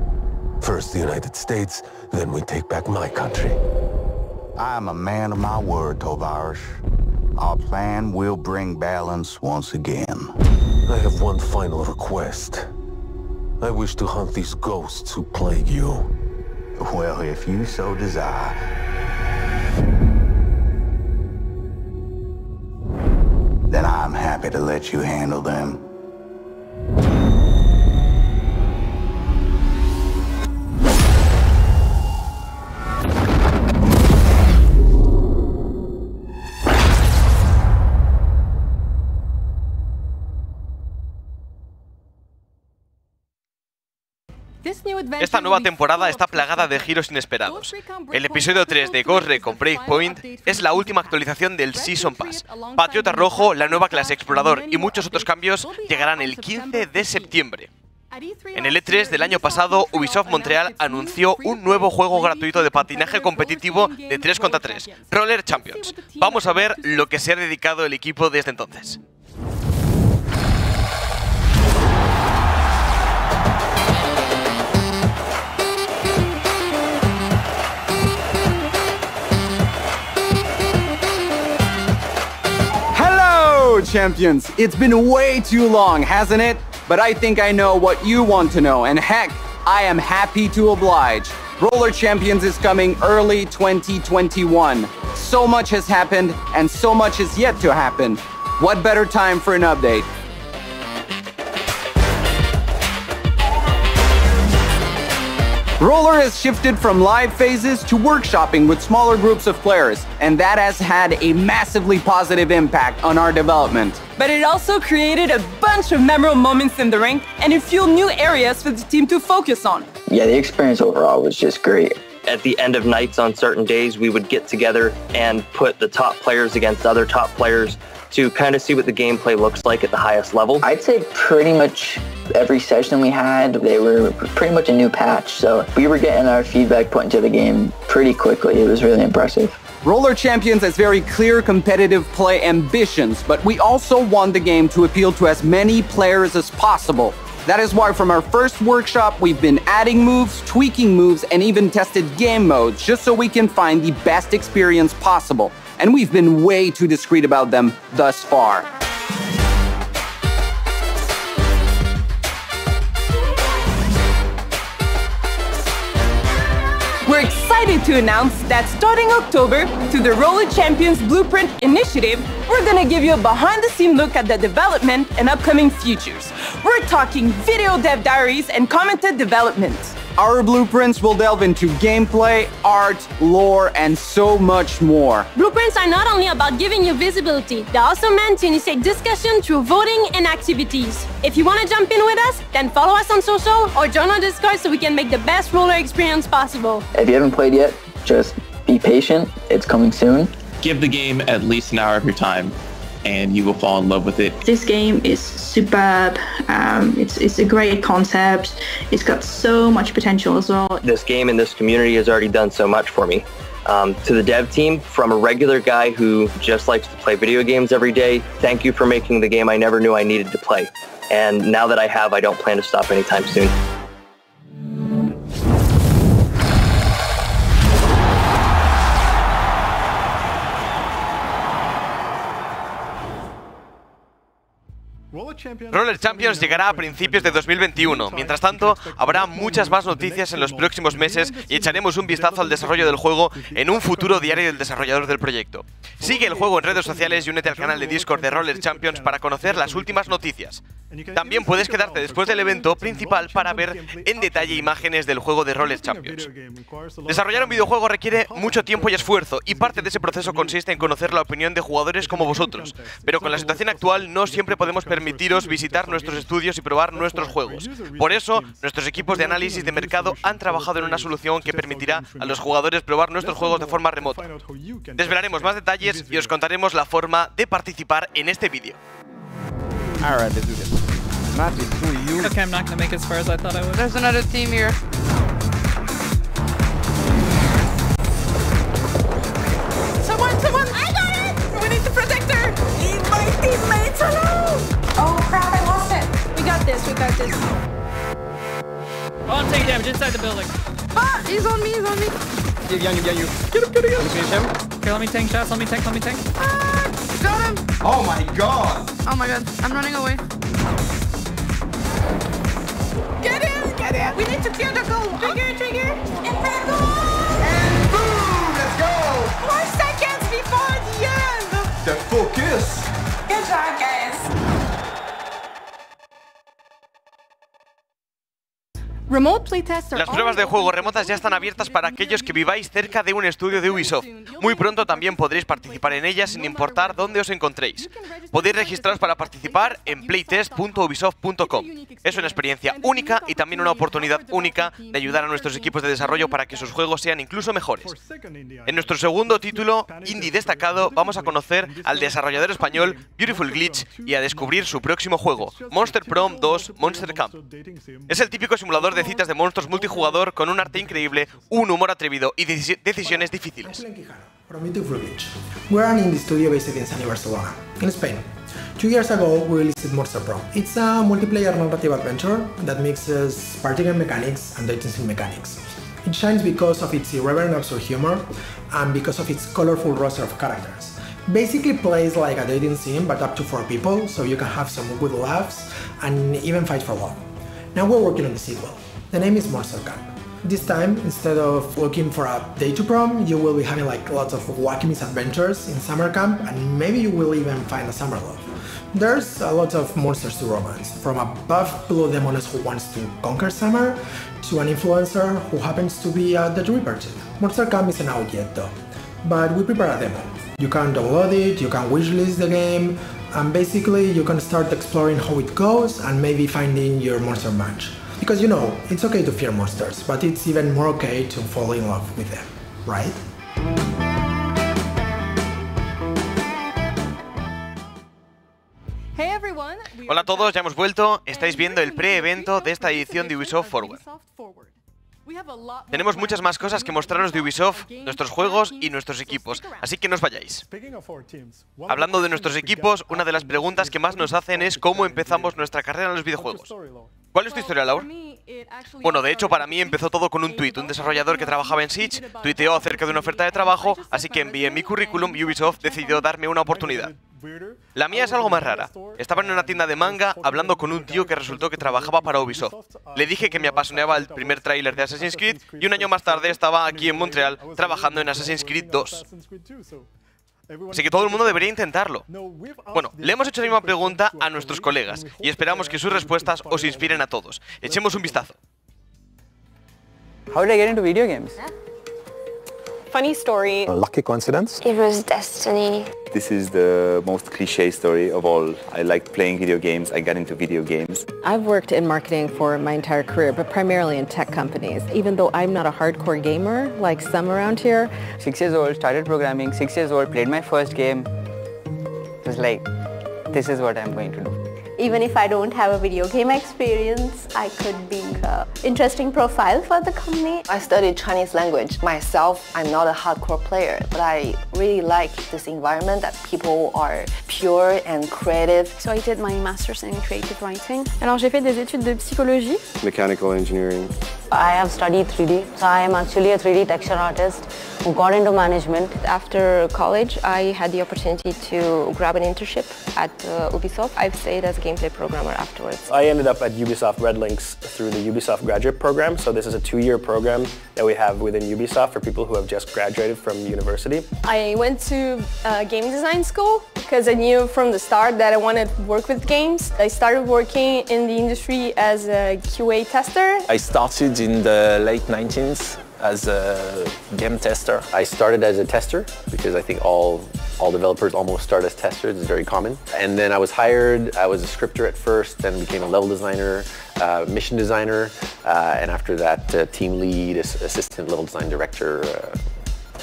First the United States, then we take back my country. I am a man of my word, Tovarsh. Our plan will bring balance once again. I have one final request. I wish to hunt these ghosts who plague you. Well, if you so desire. Then I'm happy to let you handle them. Esta nueva temporada está plagada de giros inesperados. El episodio 3 de Ghost Recon Breakpoint es la última actualización del Season Pass. Patriota Rojo, la nueva clase Explorador y muchos otros cambios llegarán el 15 de septiembre. En el E3 del año pasado, Ubisoft Montreal anunció un nuevo juego gratuito de patinaje competitivo de 3 contra 3, Roller Champions. Vamos a ver lo que se ha dedicado el equipo desde entonces. Champions, it's been way too long, hasn't it? But I think I know what you want to know, and heck, I am happy to oblige. Roller Champions is coming early 2021. So much has happened, and so much is yet to happen. What better time for an update? Roller has shifted from live phases to workshopping with smaller groups of players, and that has had a massively positive impact on our development. But it also created a bunch of memorable moments in the ring, and it fueled new areas for the team to focus on. Yeah, the experience overall was just great. At the end of nights on certain days, we would get together and put the top players against other top players to kind of see what the gameplay looks like at the highest level. I'd say pretty much every session we had, they were pretty much a new patch. So we were getting our feedback put into the game pretty quickly. It was really impressive. Roller Champions has very clear competitive play ambitions, but we also want the game to appeal to as many players as possible. That is why from our first workshop, we've been adding moves, tweaking moves, and even tested game modes just so we can find the best experience possible. And we've been way too discreet about them thus far. We're excited to announce that starting October, through the Roller Champions Blueprint Initiative, we're gonna give you a behind-the-scenes look at the development and upcoming features. We're talking video dev diaries and commented developments. Our blueprints will delve into gameplay, art, lore, and so much more. Blueprints are not only about giving you visibility, they're also meant to initiate discussion through voting and activities. If you want to jump in with us, then follow us on social or join our Discord so we can make the best roller experience possible. If you haven't played yet, just be patient. It's coming soon. Give the game at least an hour of your time, and you will fall in love with it. This game is superb. It's a great concept. It's got so much potential as well. This game and this community has already done so much for me. To the dev team, from a regular guy who just likes to play video games every day, thank you for making the game I never knew I needed to play. And now that I have, I don't plan to stop anytime soon. Roller Champions llegará a principios de 2021. Mientras tanto, habrá muchas más noticias en los próximos meses y echaremos un vistazo al desarrollo del juego en un futuro diario del desarrollador del proyecto. Sigue el juego en redes sociales y únete al canal de Discord de Roller Champions para conocer las últimas noticias. También puedes quedarte después del evento principal para ver en detalle imágenes del juego de Roller Champions. Desarrollar un videojuego requiere mucho tiempo y esfuerzo, y parte de ese proceso consiste en conocer la opinión de jugadores como vosotros. Pero con la situación actual no siempre podemos permitiros visitar nuestros estudios y probar nuestros juegos. Por eso, nuestros equipos de análisis de mercado han trabajado en una solución que permitirá a los jugadores probar nuestros juegos de forma remota. Desvelaremos más detalles y os contaremos la forma de participar en este vídeo. Alright, let's do this. Not between you. Okay, I'm not gonna make it as far as I thought I would. There's another team here. Someone! I got it! We need the protector! Leave my teammates alone! Oh crap, I lost it! We got this. Oh, I'm taking damage inside the building. Ah, he's on me. Behind you. Get him. Let me finish him. Okay, let me tank shots, let me tank. Ah, got him! Oh my god! Oh my god, I'm running away. Get in! We need to clear the goal! Trigger! And Boom! Let's go! 4 seconds before the end! The focus! Good job, guys! Las pruebas de juego remotas ya están abiertas para aquellos que viváis cerca de un estudio de Ubisoft. Muy pronto también podréis participar en ellas sin importar dónde os encontréis. Podéis registraros para participar en playtest.ubisoft.com. Es una experiencia única y también una oportunidad única de ayudar a nuestros equipos de desarrollo para que sus juegos sean incluso mejores. En nuestro segundo título, indie destacado, vamos a conocer al desarrollador español Beautiful Glitch y a descubrir su próximo juego, Monster Prom 2 Monster Camp. Es el típico simulador de citas de monstruos multijugador con un arte increíble, un humor atrevido y decisiones difíciles. From Beautiful Glitch. We're an indie studio based in sunny Barcelona, in Spain. 2 years ago, we released Monster Prom. It's a multiplayer narrative adventure that mixes party game mechanics and dating sim mechanics. It shines because of its irreverent absurd humor and because of its colorful roster of characters. Basically plays like a dating sim but up to 4 people, so you can have some good laughs and even fight for love. Now we're working on the sequel. The name is Monster Camp. This time, instead of looking for a day to prom, you will be having like lots of wacky misadventures in summer camp, and maybe you will even find a summer love. There's a lot of monsters to romance, from a buff blue demoness who wants to conquer summer, to an influencer who happens to be a Dead Reaper chick. Monster Camp isn't out yet though, but we prepare a demo. You can download it, you can wishlist the game, and basically you can start exploring how it goes and maybe finding your monster match. Because you know, it's okay to fear monsters, but it's even more okay to fall in love with them, right? Hola a todos, ya hemos vuelto. Estáis viendo el pre-evento de esta edición de Ubisoft Forward. Tenemos muchas más cosas que mostraros de Ubisoft, nuestros juegos y nuestros equipos, así que no os vayáis. Hablando de nuestros equipos, una de las preguntas que más nos hacen es cómo empezamos nuestra carrera en los videojuegos. ¿Cuál es tu historia, Laura? Bueno, de hecho, para mí empezó todo con un tuit. Un desarrollador que trabajaba en Siege tuiteó acerca de una oferta de trabajo, así que envié mi currículum y Ubisoft decidió darme una oportunidad. La mía es algo más rara. Estaba en una tienda de manga hablando con un tío que resultó que trabajaba para Ubisoft. Le dije que me apasionaba el primer tráiler de Assassin's Creed y un año más tarde estaba aquí en Montreal trabajando en Assassin's Creed 2. Así que todo el mundo debería intentarlo. Bueno, le hemos hecho la misma pregunta a nuestros colegas y esperamos que sus respuestas os inspiren a todos. Echemos un vistazo. How did I get into video games? Funny story. A lucky coincidence? It was destiny. This is the most cliché story of all. I liked playing video games. I got into video games. I've worked in marketing for my entire career, but primarily in tech companies. Even though I'm not a hardcore gamer like some around here. 6 years old, started programming. 6 years old, played my first game. It was like, this is what I'm going to do. Even if I don't have a video game experience, I could be an interesting profile for the company. I studied Chinese language. Myself, I'm not a hardcore player, but I really like this environment that people are pure and creative. So I did my master's in creative writing. Alors j'ai fait des études de psychologie. Mechanical engineering. I have studied 3D. So I am actually a 3D texture artist who got into management. After college, I had the opportunity to grab an internship at Ubisoft. I've stayed as a gameplay programmer afterwards. I ended up at Ubisoft Red Links through the Ubisoft graduate program. So this is a 2-year program that we have within Ubisoft for people who have just graduated from university. I went to game design school because I knew from the start that I wanted to work with games. I started working in the industry as a QA tester. I started in the late 1990s as a game tester. I started as a tester because I think all developers almost start as testers. It's very common. And then I was hired. I was a scripter at first, then became a level designer, mission designer, and after that, team lead, assistant level design director.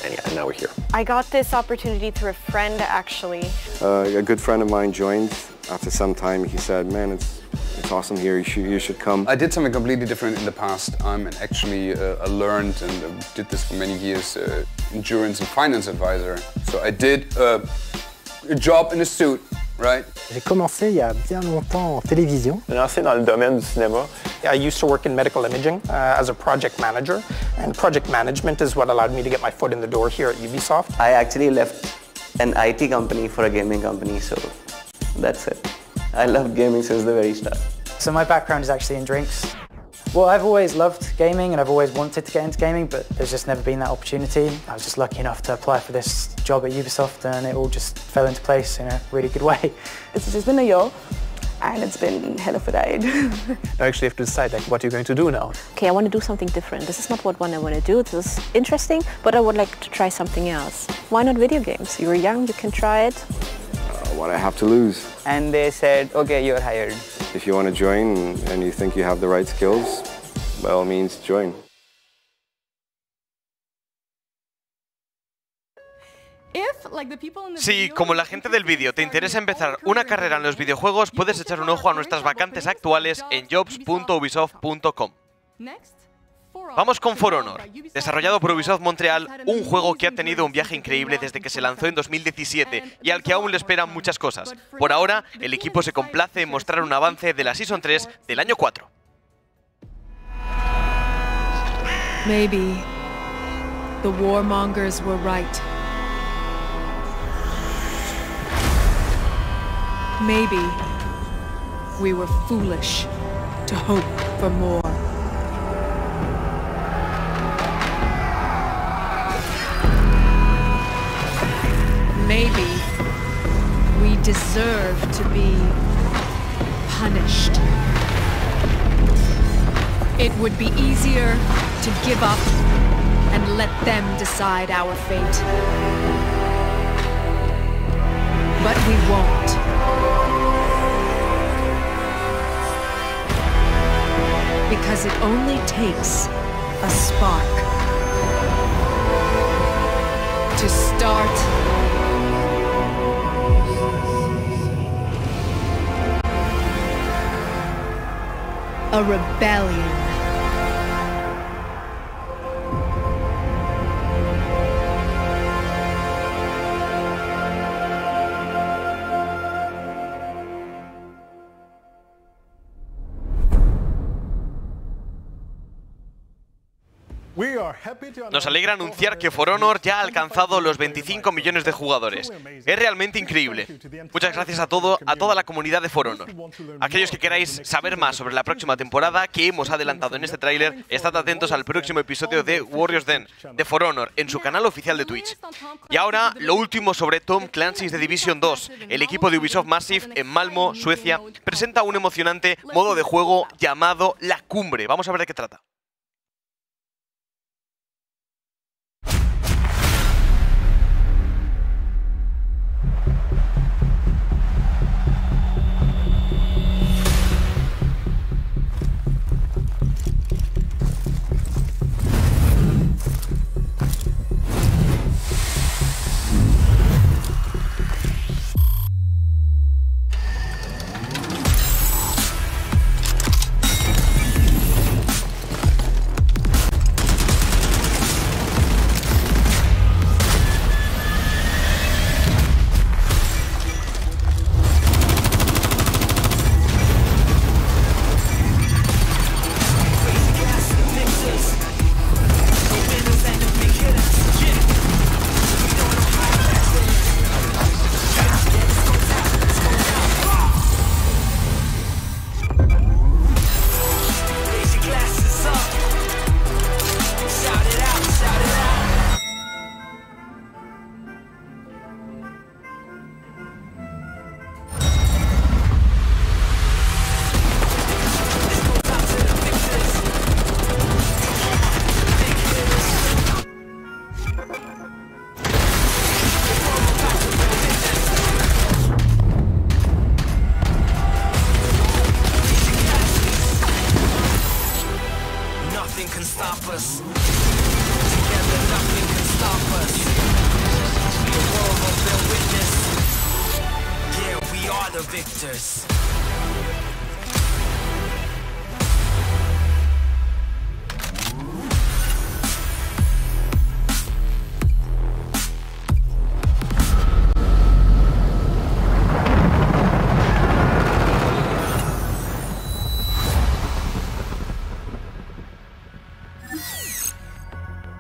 And now we're here. I got this opportunity through a friend, actually. A good friend of mine joined. After some time, he said, "Man, it's awesome here. You should come." I did something completely different in the past. I'm actually a learned and did this for many years, insurance and finance advisor. So I did a job in a suit, right? J'ai commencé il y a bien longtemps en télévision. J'ai lancé dans le domaine du cinéma. I used to work in medical imaging as a project manager, and project management is what allowed me to get my foot in the door here at Ubisoft. I actually left an IT company for a gaming company, so that's it. I loved gaming since the very start. So my background is actually in drinks. Well, I've always loved gaming and I've always wanted to get into gaming, but there's just never been that opportunity. I was just lucky enough to apply for this job at Ubisoft and it all just fell into place in a really good way. It's just been a year and it's been hell of a ride. I actually have to decide like what you're going to do now. Okay, I want to do something different. This is not what I want to do. This is interesting, but I would like to try something else. Why not video games? You're young, you can try it. What I have to lose. And they said, okay, you're hired. If you want to join and you think you have the right skills, by all means, join. Si, como la gente del vídeo, te interesa empezar una carrera en los videojuegos, puedes echar un ojo a nuestras vacantes actuales en jobs.ubisoft.com. Vamos con For Honor, desarrollado por Ubisoft Montreal, un juego que ha tenido un viaje increíble desde que se lanzó en 2017 y al que aún le esperan muchas cosas. Por ahora, el equipo se complace en mostrar un avance de la Season 3 del año 4. Maybe the warmongers were right. Maybe we were foolish to hope for more. Maybe we deserve to be punished. It would be easier to give up and let them decide our fate. But we won't. Because it only takes a spark to start a rebellion. Nos alegra anunciar que For Honor ya ha alcanzado los 25 millones de jugadores. Es realmente increíble. Muchas gracias a toda la comunidad de For Honor. Aquellos que queráis saber más sobre la próxima temporada que hemos adelantado en este tráiler, estad atentos al próximo episodio de Warriors Den de For Honor en su canal oficial de Twitch. Y ahora, lo último sobre Tom Clancy's The Division 2. El equipo de Ubisoft Massive en Malmö, Suecia, presenta un emocionante modo de juego llamado La Cumbre. Vamos a ver de qué trata.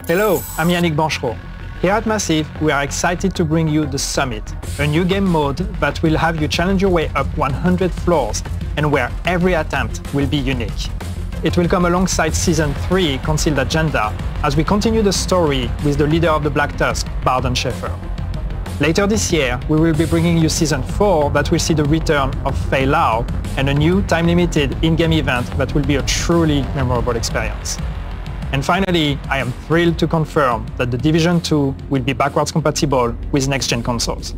Hello, I'm Yannick Banchereau. Here at Massive, we are excited to bring you The Summit, a new game mode that will have you challenge your way up 100 floors and where every attempt will be unique. It will come alongside Season 3 Concealed Agenda as we continue the story with the leader of the Black Tusk, Barden Schaeffer. Later this year, we will be bringing you Season 4 that will see the return of Fei Lao and a new time-limited in-game event that will be a truly memorable experience. And finally, I am thrilled to confirm that The Division 2 will be backwards compatible with next-gen consoles.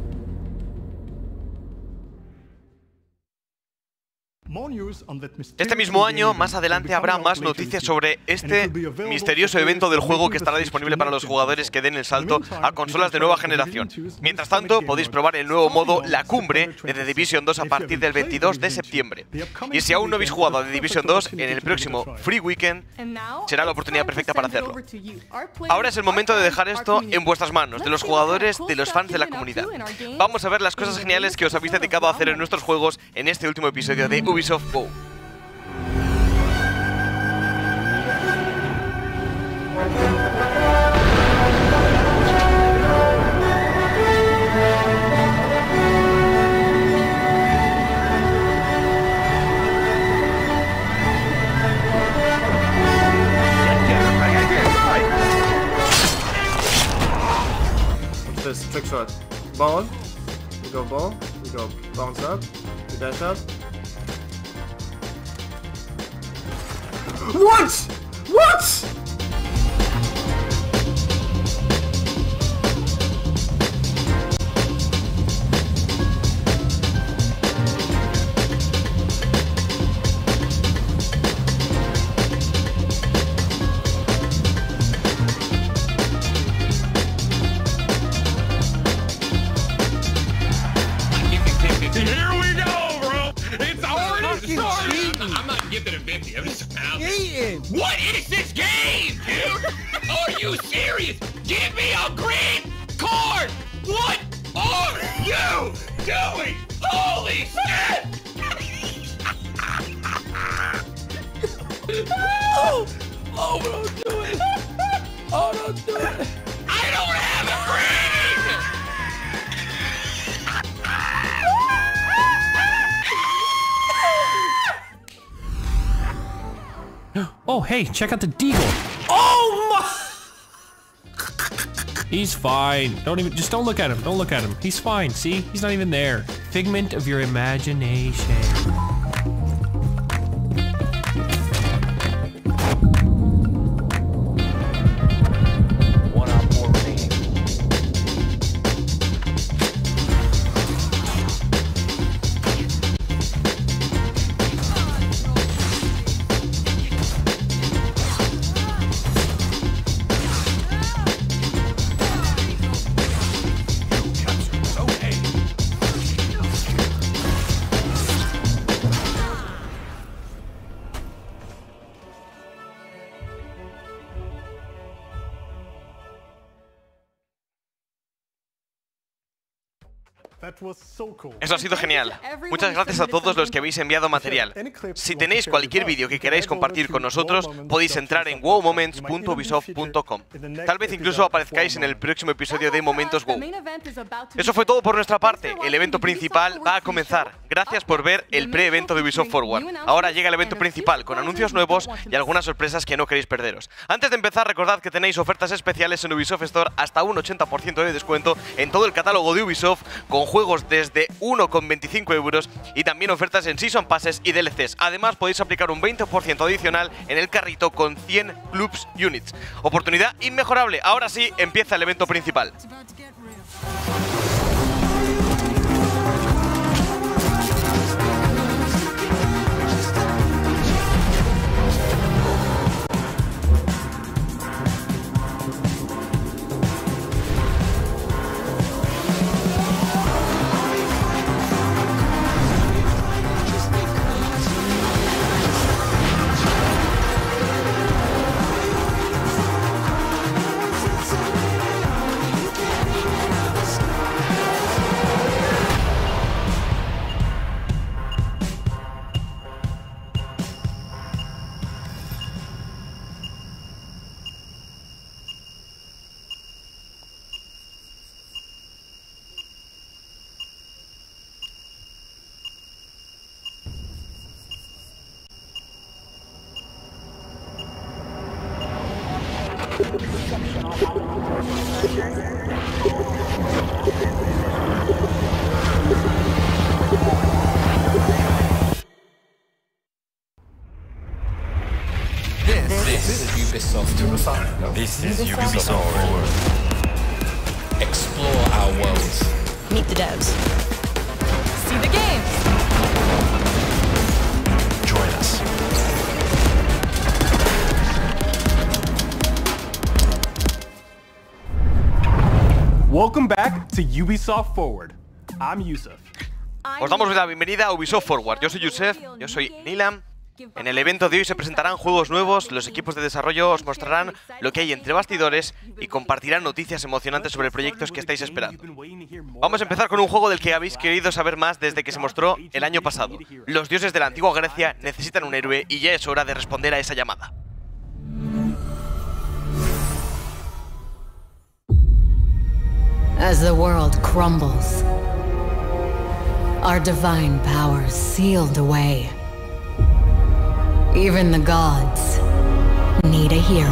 Este mismo año, más adelante, habrá más noticias sobre este misterioso evento del juego que estará disponible para los jugadores que den el salto a consolas de nueva generación. Mientras tanto, podéis probar el nuevo modo La Cumbre de The Division 2 a partir del 22 de septiembre. Y si aún no habéis jugado a The Division 2, en el próximo Free Weekend será la oportunidad perfecta para hacerlo. Ahora es el momento de dejar esto en vuestras manos, de los jugadores, de los fans de la comunidad. Vamos a ver las cosas geniales que os habéis dedicado a hacer en nuestros juegos en este último episodio de Ubisoft Forward. This trick shot. Ball. We go ball. We go bounce up. We dash up. What? What? Here we go, bro! It's already started! I'm not giving it 50, I'm just cheating! What is this game, dude? Are you serious? Give me a green card! What are you doing? Holy shit! Oh, what am I doing? Oh, don't do it. I don't have a brain! Oh, hey, check out the deagle. Oh my! He's fine. Just don't look at him. Don't look at him. He's fine. See? He's not even there. Figment of your imagination. Eso ha sido genial. Muchas gracias a todos los que habéis enviado material. Si tenéis cualquier vídeo que queráis compartir con nosotros, podéis entrar en wowmoments.ubisoft.com. Tal vez incluso aparezcáis en el próximo episodio de Momentos WoW. Eso fue todo por nuestra parte. El evento principal va a comenzar. Gracias por ver el pre-evento de Ubisoft Forward. Ahora llega el evento principal con anuncios nuevos y algunas sorpresas que no queréis perderos. Antes de empezar, recordad que tenéis ofertas especiales en Ubisoft Store hasta un 80% de descuento en todo el catálogo de Ubisoft, con juegos desde 1,25 € y también ofertas en Season Passes y DLCs. Además, podéis aplicar un 20% adicional en el carrito con 100 Clubs Units. Oportunidad inmejorable. Ahora sí, empieza el evento principal. This is Ubisoft. This is Ubisoft Forward. Explore our worlds. Meet the devs. See the games. Join us. Welcome back to Ubisoft Forward. I'm Yusuf. Os damos la bienvenida a Ubisoft Forward. Yo soy Yusef, yo soy Nilam. En el evento de hoy se presentarán juegos nuevos, los equipos de desarrollo os mostrarán lo que hay entre bastidores y compartirán noticias emocionantes sobre proyectos que estáis esperando. Vamos a empezar con un juego del que habéis querido saber más desde que se mostró el año pasado. Los dioses de la antigua Grecia necesitan un héroe y ya es hora de responder a esa llamada. As the world crumbles, our divine powers sealed away. Even the gods need a hero.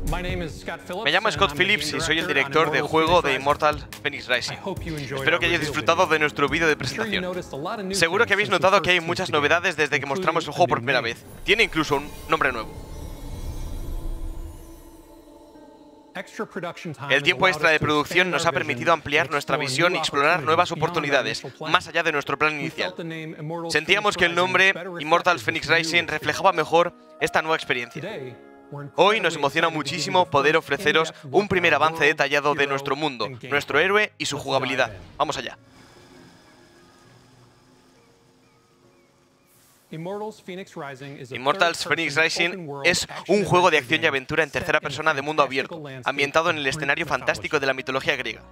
Me llamo Scott Phillips y soy el director de juego de Immortals Fenyx Rising. Espero que hayáis disfrutado de nuestro vídeo de presentación. Seguro que habéis notado que hay muchas novedades desde que mostramos el juego por primera vez. Tiene incluso un nombre nuevo. El tiempo extra de producción nos ha permitido ampliar nuestra visión y explorar nuevas oportunidades, más allá de nuestro plan inicial. Sentíamos que el nombre Immortals Fenyx Rising reflejaba mejor esta nueva experiencia. Hoy nos emociona muchísimo poder ofreceros un primer avance detallado de nuestro mundo, nuestro héroe y su jugabilidad. Vamos allá. Immortals Fenyx Rising es un juego de acción y aventura en tercera persona de mundo abierto, ambientado en el escenario fantástico de la mitología griega.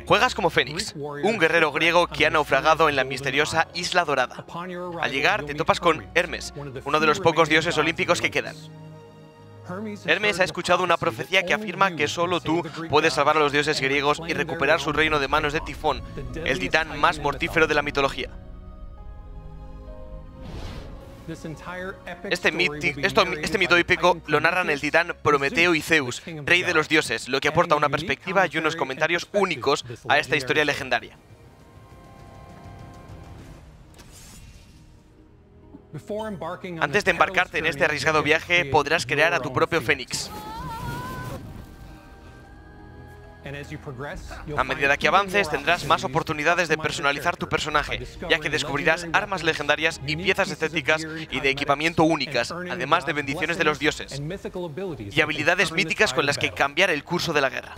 Juegas como Fénix, un guerrero griego que ha naufragado en la misteriosa Isla Dorada. Al llegar te topas con Hermes, uno de los pocos dioses olímpicos que quedan. Hermes ha escuchado una profecía que afirma que solo tú puedes salvar a los dioses griegos y recuperar su reino de manos de Tifón, el titán más mortífero de la mitología. Este mito épico lo narran el titán Prometeo y Zeus, rey de los dioses, lo que aporta una perspectiva y unos comentarios únicos a esta historia legendaria. Antes de embarcarte en este arriesgado viaje, podrás crear a tu propio Fénix. A medida que avances, tendrás más oportunidades de personalizar tu personaje, ya que descubrirás armas legendarias y piezas estéticas y de equipamiento únicas, además de bendiciones de los dioses, y habilidades míticas con las que cambiar el curso de la guerra.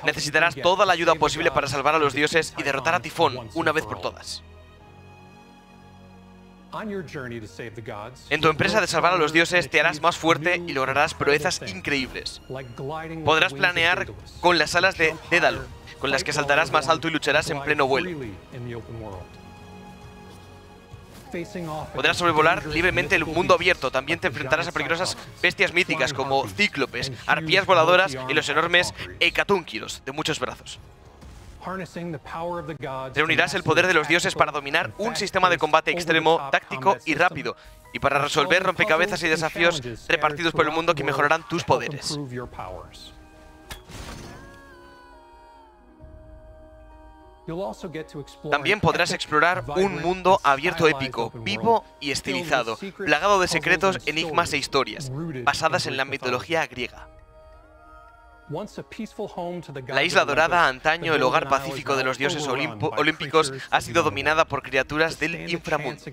Necesitarás toda la ayuda posible para salvar a los dioses y derrotar a Tifón una vez por todas. En tu empresa de salvar a los dioses te harás más fuerte y lograrás proezas increíbles. Podrás planear con las alas de Dédalo, con las que saltarás más alto y lucharás en pleno vuelo. Podrás sobrevolar libremente el mundo abierto. También te enfrentarás a peligrosas bestias míticas como cíclopes, arpías voladoras y los enormes hecatúnquilos de muchos brazos. Reunirás el poder de los dioses para dominar un sistema de combate extremo, táctico y rápido, y para resolver rompecabezas y desafíos repartidos por el mundo que mejorarán tus poderes. También podrás explorar un mundo abierto épico, vivo y estilizado, plagado de secretos, enigmas e historias, basadas en la mitología griega. La Isla Dorada, antaño el hogar pacífico de los dioses olímpicos, ha sido dominada por criaturas del inframundo.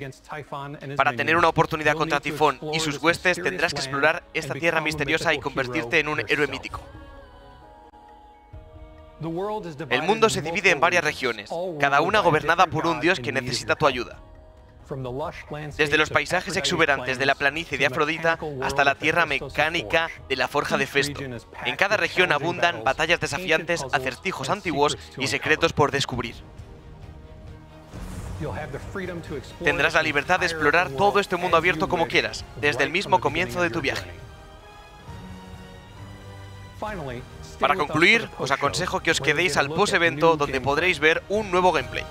Para tener una oportunidad contra Tifón y sus huestes, tendrás que explorar esta tierra misteriosa y convertirte en un héroe mítico. El mundo se divide en varias regiones, cada una gobernada por un dios que necesita tu ayuda. Desde los paisajes exuberantes de la planicie de Afrodita hasta la tierra mecánica de la forja de Festo. En cada región abundan batallas desafiantes, acertijos antiguos y secretos por descubrir. Tendrás la libertad de explorar todo este mundo abierto como quieras, desde el mismo comienzo de tu viaje. Para concluir, os aconsejo que os quedéis al post-evento donde podréis ver un nuevo gameplay.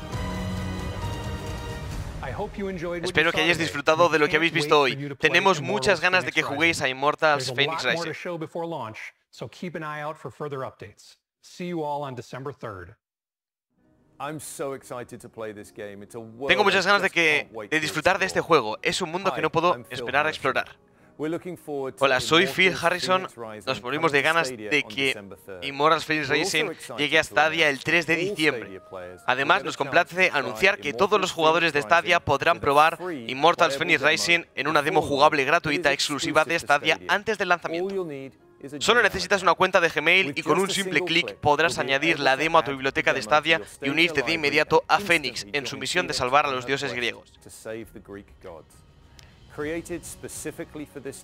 Espero que hayáis disfrutado de lo que habéis visto hoy. Tenemos muchas ganas de que juguéis a Immortals Fenyx Rising. Tengo muchas ganas de disfrutar de este juego. Es un mundo que no puedo esperar a explorar. Hola, soy Phil Harrison. Nos morimos de ganas de que Immortals Fenyx Rising llegue a Stadia el 3 de diciembre. Además, nos complace anunciar que todos los jugadores de Stadia podrán probar Immortals Fenyx Rising en una demo jugable gratuita exclusiva de Stadia antes del lanzamiento. Solo necesitas una cuenta de Gmail y con un simple clic podrás añadir la demo a tu biblioteca de Stadia y unirte de inmediato a Fénix en su misión de salvar a los dioses griegos.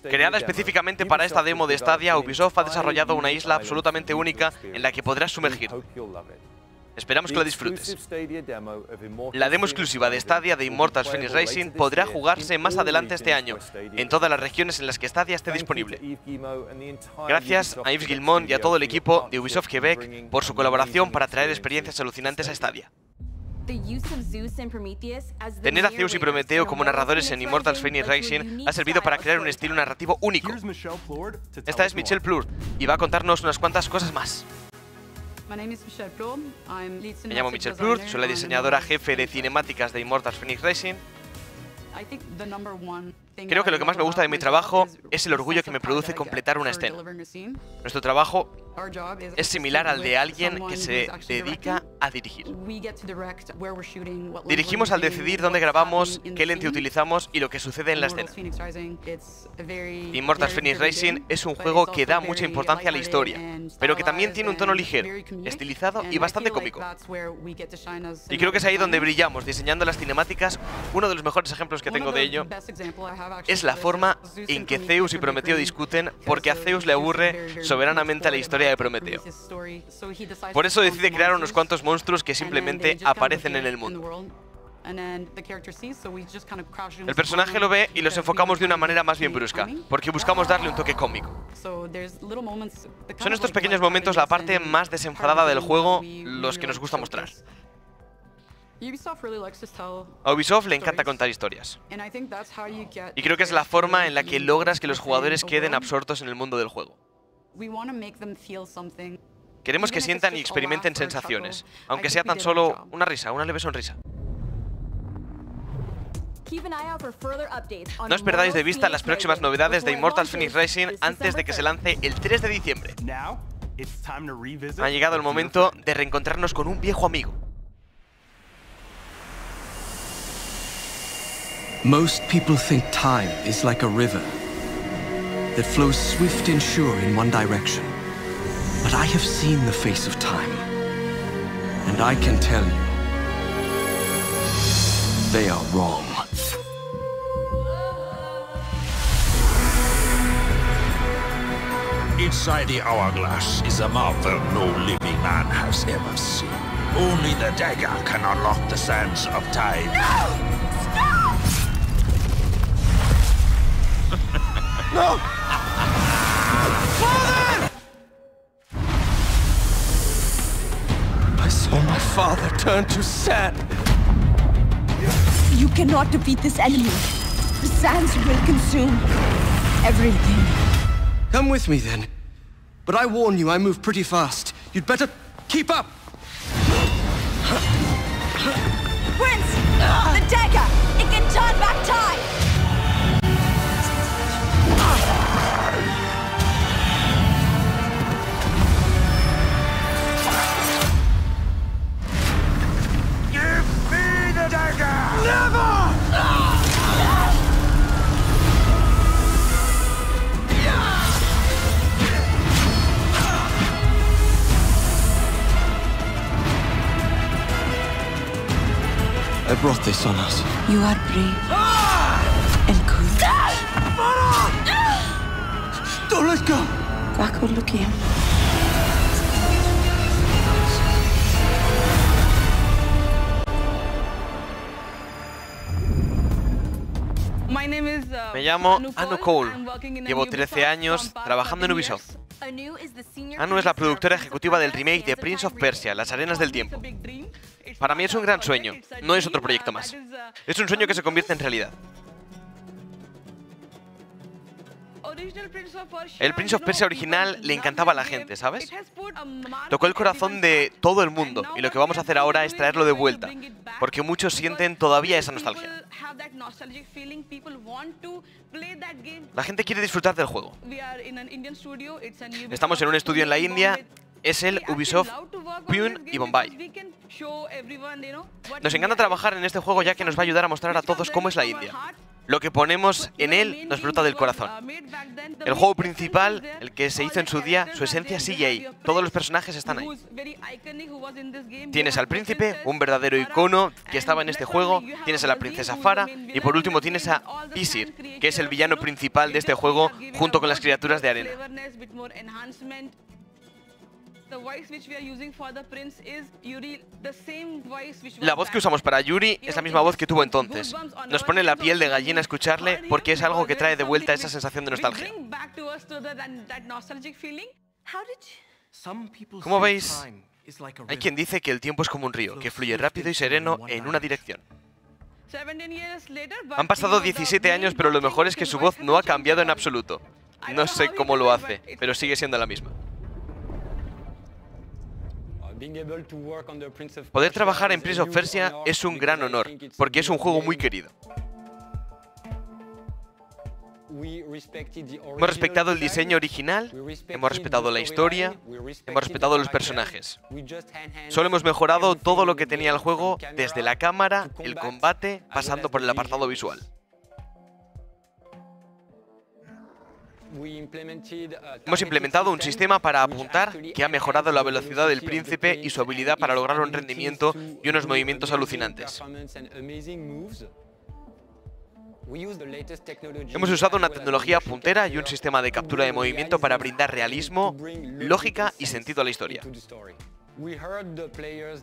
Creada específicamente para esta demo de Stadia, Ubisoft ha desarrollado una isla absolutamente única en la que podrás sumergir. Esperamos que lo disfrutes. La demo exclusiva de Stadia de Immortals Fenyx Rising podrá jugarse más adelante este año, en todas las regiones en las que Stadia esté disponible. Gracias a Yves Guillemot y a todo el equipo de Ubisoft Quebec por su colaboración para traer experiencias alucinantes a Stadia. Tener a Zeus y Prometeo como narradores en Immortals Phoenix Rising ha servido para crear un estilo narrativo único. Esta es Michelle Plur y va a contarnos unas cuantas cosas más. Me llamo Michelle Plur, soy la diseñadora jefe de cinemáticas de Immortals Phoenix Rising. Creo que lo que más me gusta de mi trabajo es el orgullo que me produce completar una escena. Nuestro trabajo es similar al de alguien que se dedica a dirigir. Dirigimos al decidir dónde grabamos, qué lente utilizamos y lo que sucede en la escena. Immortals Phoenix Rising es un juego que da mucha importancia a la historia, pero que también tiene un tono ligero, estilizado y bastante cómico. Y creo que es ahí donde brillamos, diseñando las cinemáticas. Uno de los mejores ejemplos que tengo de ello es la forma en que Zeus y Prometeo discuten, porque a Zeus le aburre soberanamente la historia de Prometeo. Por eso decide crear unos cuantos monstruos que simplemente aparecen en el mundo. El personaje lo ve y los enfocamos de una manera más bien brusca, porque buscamos darle un toque cómico. Son estos pequeños momentos la parte más desenfadada del juego, los que nos gusta mostrar. A Ubisoft le encanta contar historias. Y creo que es la forma en la que logras que los jugadores queden absortos en el mundo del juego. Queremos que sientan y experimenten sensaciones, aunque sea tan solo una risa, una leve sonrisa. No os perdáis de vista las próximas novedades de Immortals Phoenix Rising antes de que se lance el 3 de diciembre. Ha llegado el momento de reencontrarnos con un viejo amigo. Most people think time is like a river that flows swift and sure in one direction. But I have seen the face of time, and I can tell you, they are wrong. Inside the hourglass is a marvel no living man has ever seen. Only the dagger can unlock the sands of time. No! No! Father! I saw my father turn to sand. You cannot defeat this enemy. The sands will consume everything. Come with me then. But I warn you, I move pretty fast. You'd better keep up. Prince! The dagger! It can turn back time! Give me the dagger! Never! I brought this on us. You are brave and good. Don't let go! Backward looking. Me llamo Anu Cole. Llevo 13 años trabajando en Ubisoft. Anu es la productora ejecutiva del remake de Prince of Persia, Las Arenas del Tiempo. Para mí es un gran sueño, no es otro proyecto más. Es un sueño que se convierte en realidad. El Prince of Persia original le encantaba a la gente, ¿sabes? Tocó el corazón de todo el mundo y lo que vamos a hacer ahora es traerlo de vuelta, porque muchos sienten todavía esa nostalgia. La gente quiere disfrutar del juego. Estamos en un estudio en la India, es el Ubisoft Pune y Bombay. Nos encanta trabajar en este juego ya que nos va a ayudar a mostrar a todos cómo es la India. Lo que ponemos en él nos brota del corazón. El juego principal, el que se hizo en su día, su esencia sigue ahí. Todos los personajes están ahí. Tienes al príncipe, un verdadero icono que estaba en este juego. Tienes a la princesa Farah. Y por último tienes a Isir, que es el villano principal de este juego, junto con las criaturas de arena. La voz que usamos para Yuri es la misma voz que tuvo entonces. Nos pone la piel de gallina escucharle porque es algo que trae de vuelta esa sensación de nostalgia. Como veis, Hay quien dice que el tiempo es como un río, que fluye rápido y sereno en una dirección. Han pasado 17 años, pero lo mejor es que su voz no ha cambiado en absoluto. No sé cómo lo hace, pero sigue siendo la misma. Poder trabajar en Prince of Persia es un gran honor, porque es un juego muy querido. Hemos respetado el diseño original, hemos respetado la historia, hemos respetado los personajes. Solo hemos mejorado todo lo que tenía el juego, desde la cámara, el combate, pasando por el apartado visual. Hemos implementado un sistema para apuntar que ha mejorado la velocidad del príncipe y su habilidad para lograr un rendimiento y unos movimientos alucinantes. Hemos usado una tecnología puntera y un sistema de captura de movimiento para brindar realismo, lógica y sentido a la historia.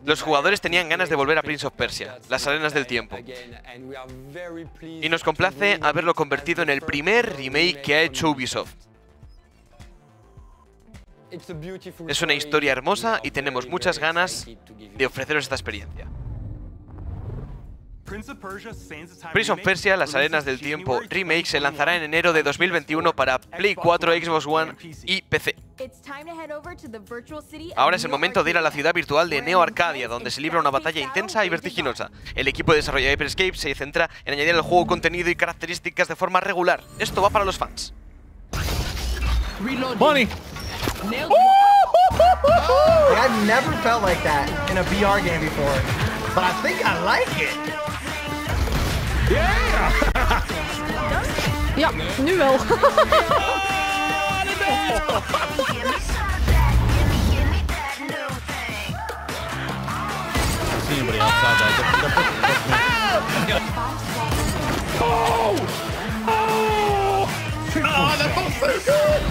Los jugadores tenían ganas de volver a Prince of Persia, las arenas del tiempo. Y nos complace haberlo convertido en el primer remake que ha hecho Ubisoft. Es una historia hermosa y tenemos muchas ganas de ofreceros esta experiencia. Prince of Persia, las arenas del tiempo remake se lanzará en enero de 2021 para Play 4, Xbox One y PC. Ahora es el momento de ir a la ciudad virtual de Neo Arcadia, donde se libra una batalla intensa y vertiginosa. El equipo de desarrollo de Hyperscape se centra en añadir al juego contenido y características de forma regular. Esto va para los fans. Money. I've never felt like that in a VR game before, but I think I like it. Yeah! Ja, nu wel. Anybody outside that? Oh! Oh! Oh, that felt so good!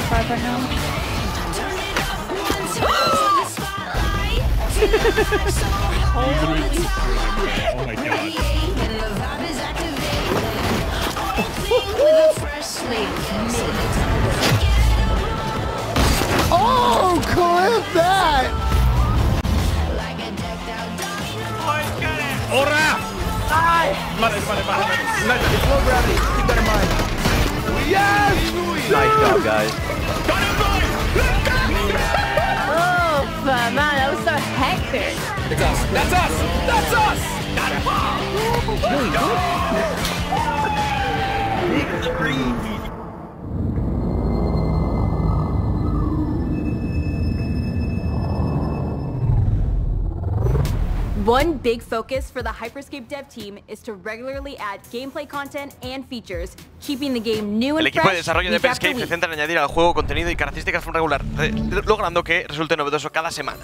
Right now. Oh my god. Oh, clip that! Ora! Vale. It's low gravity. Keep that in mind. Yes! Nice job, guys. Oh, man, that was so hectic. It's us. That's us. That's us. Big screen. One big focus for the Hyperscape dev team is to regularly add gameplay content and features, keeping the game new and El equipo de fresh desarrollo de week after Hyperscape se week. centra en añadir al juego contenido y características de forma regular, logrando que resulte novedoso cada semana.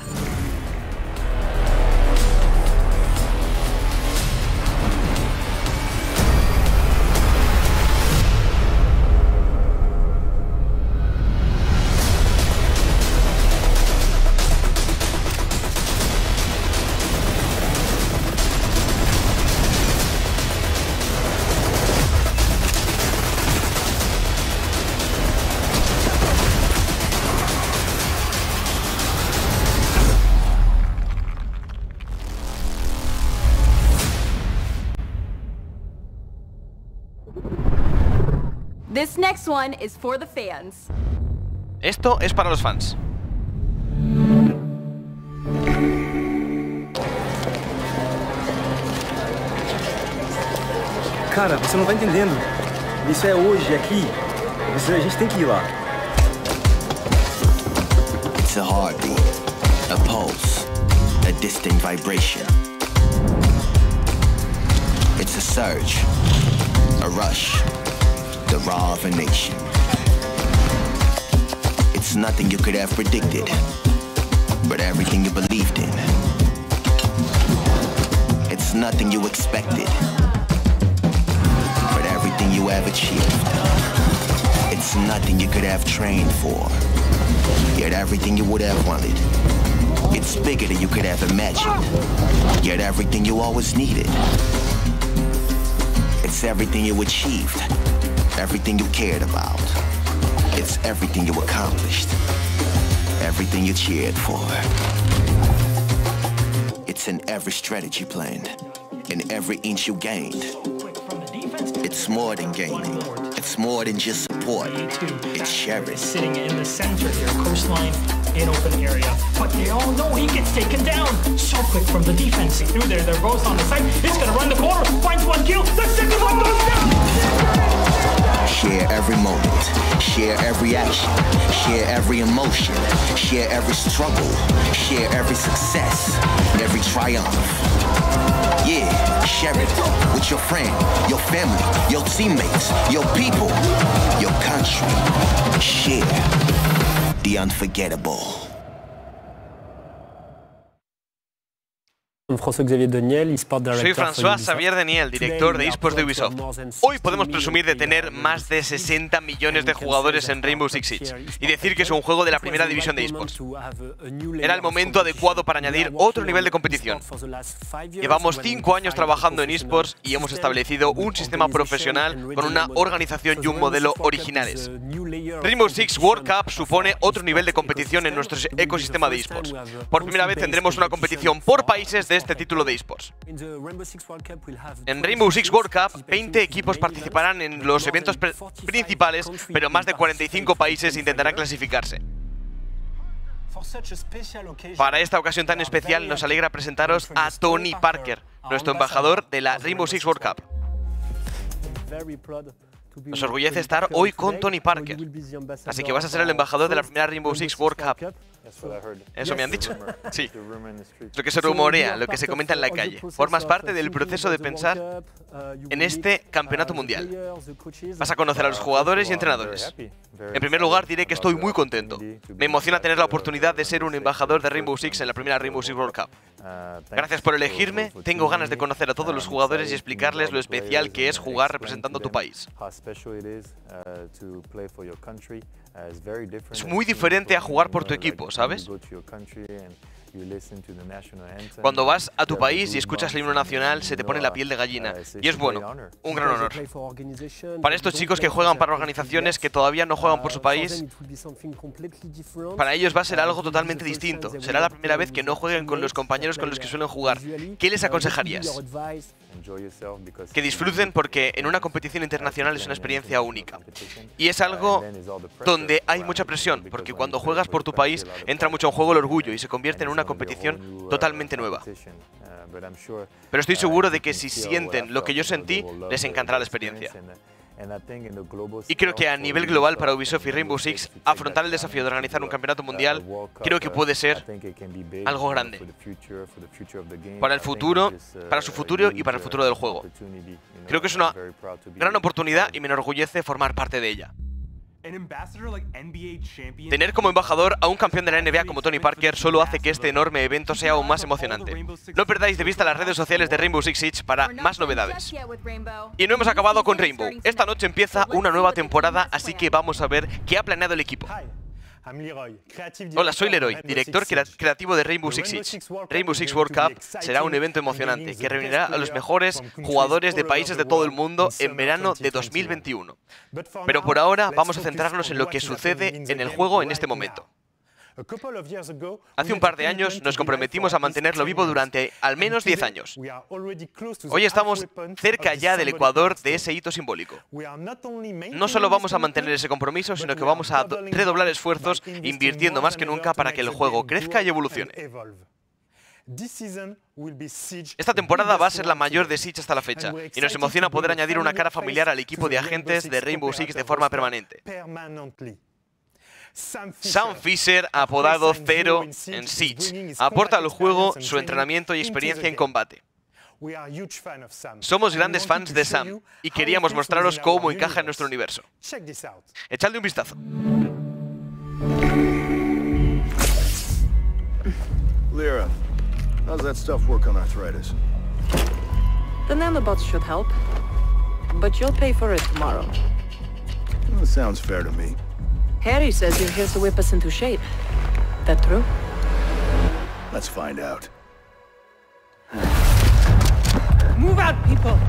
This next one is for the fans. Esto es para los fans. Cara, você não tá entendendo. Isso é hoje, aqui. A gente tem que ir lá. It's a heartbeat, a pulse, a distant vibration. It's a surge, a rush, the raw of a nation. It's nothing you could have predicted, but everything you believed in. It's nothing you expected, but everything you have achieved. It's nothing you could have trained for, yet everything you would have wanted. It's bigger than you could have imagined, yet everything you always needed. It's everything you achieved, everything you cared about. It's everything you accomplished. everything you cheered for. It's in every strategy planned, in every inch you gained. It's more than gaming. It's more than just support. It's sharing. Sitting in the center here, coastline in open area. But they all know he gets taken down. So quick from the defense. Through there, they're both on the side. It's gonna run the corner, finds one kill. The second one goes down. Share every moment. Share every action. Share every emotion. Share every struggle. Share every success. Every triumph. Yeah, share it with your friend, your family, your teammates, your people, your country. Share the unforgettable. Soy François-Xavier Daniel, director de eSports de Ubisoft. Hoy podemos presumir de tener más de 60 millones de jugadores en Rainbow Six Siege y decir que es un juego de la primera división de eSports. Era el momento adecuado para añadir otro nivel de competición. Llevamos 5 años trabajando en eSports y hemos establecido un sistema profesional con una organización y un modelo originales. Rainbow Six World Cup supone otro nivel de competición en nuestro ecosistema de eSports. Por primera vez tendremos una competición por países de este título de eSports. En Rainbow Six World Cup, 20 equipos participarán en los eventos principales, pero más de 45 países intentarán clasificarse. Para esta ocasión tan especial, nos alegra presentaros a Tony Parker, nuestro embajador de la Rainbow Six World Cup. Nos orgullece estar hoy con Tony Parker. Así que vas a ser el embajador de la primera Rainbow Six World Cup. ¿Eso me han dicho? Sí. Es lo que se rumorea, lo que se comenta en la calle. Formas parte del proceso de pensar en este campeonato mundial. Vas a conocer a los jugadores y entrenadores. En primer lugar, diré que estoy muy contento. Me emociona tener la oportunidad de ser un embajador de Rainbow Six en la primera Rainbow Six World Cup. Gracias por elegirme. Tengo ganas de conocer a todos los jugadores y explicarles lo especial que es jugar representando a tu país. Es muy diferente a jugar por tu equipo, ¿sabes? Cuando vas a tu país y escuchas el himno nacional, se te pone la piel de gallina. Y es bueno, un gran honor. Para estos chicos que juegan para organizaciones que todavía no juegan por su país, para ellos va a ser algo totalmente distinto. Será la primera vez que no jueguen con los compañeros con los que suelen jugar. ¿Qué les aconsejarías? Que disfruten, porque en una competición internacional es una experiencia única. Y es algo donde hay mucha presión, porque cuando juegas por tu país entra mucho en juego el orgullo y se convierte en una competición totalmente nueva. Pero estoy seguro de que si sienten lo que yo sentí, les encantará la experiencia. Y creo que a nivel global para Ubisoft y Rainbow Six, afrontar el desafío de organizar un campeonato mundial, creo que puede ser algo grande. Para el futuro, para su futuro y para el futuro del juego. Creo que es una gran oportunidad y me enorgullece formar parte de ella. Tener como embajador a un campeón de la NBA como Tony Parker solo hace que este enorme evento sea aún más emocionante. No perdáis de vista las redes sociales de Rainbow Six Siege para más novedades. Y no hemos acabado con Rainbow. Esta noche empieza una nueva temporada, así que vamos a ver qué ha planeado el equipo. Hola, soy Leroy, director creativo de Rainbow Six Siege. Rainbow Six World Cup será un evento emocionante que reunirá a los mejores jugadores de países de todo el mundo en verano de 2021. Pero por ahora vamos a centrarnos en lo que sucede en el juego en este momento. Hace un par de años nos comprometimos a mantenerlo vivo durante al menos 10 años. Hoy estamos cerca ya del ecuador de ese hito simbólico. No solo vamos a mantener ese compromiso, sino que vamos a redoblar esfuerzos, invirtiendo más que nunca para que el juego crezca y evolucione. Esta temporada va a ser la mayor de Siege hasta la fecha, y nos emociona poder añadir una cara familiar al equipo de agentes de Rainbow Six de forma permanente. Sam Fisher, apodado Zero en Siege, aporta al juego su entrenamiento y experiencia en combate. Somos grandes fans de Sam y queríamos mostraros cómo encaja en nuestro universo. Echadle un vistazo. Lyra, how's that stuff work on arthritis? The nanobots should help, but you'll pay for it tomorrow. Well, sounds fair to me. Harry says you're here to whip us into shape. That true? Let's find out. Move out, people!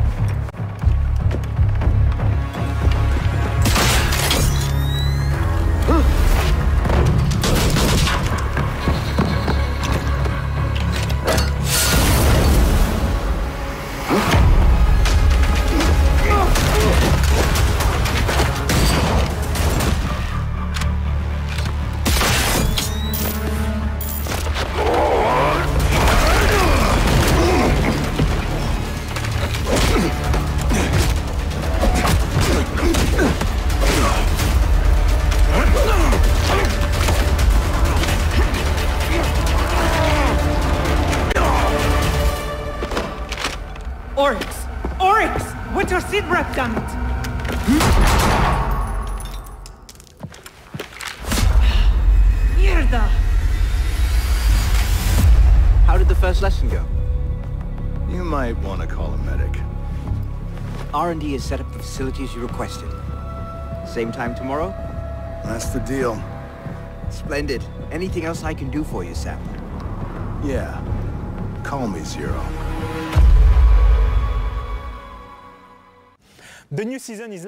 crap, damn it! Mierda! How did the first lesson go? You might want to call a medic. R&D has set up the facilities you requested. Same time tomorrow? That's the deal. Splendid. Anything else I can do for you, Sam? Yeah. Call me Zero.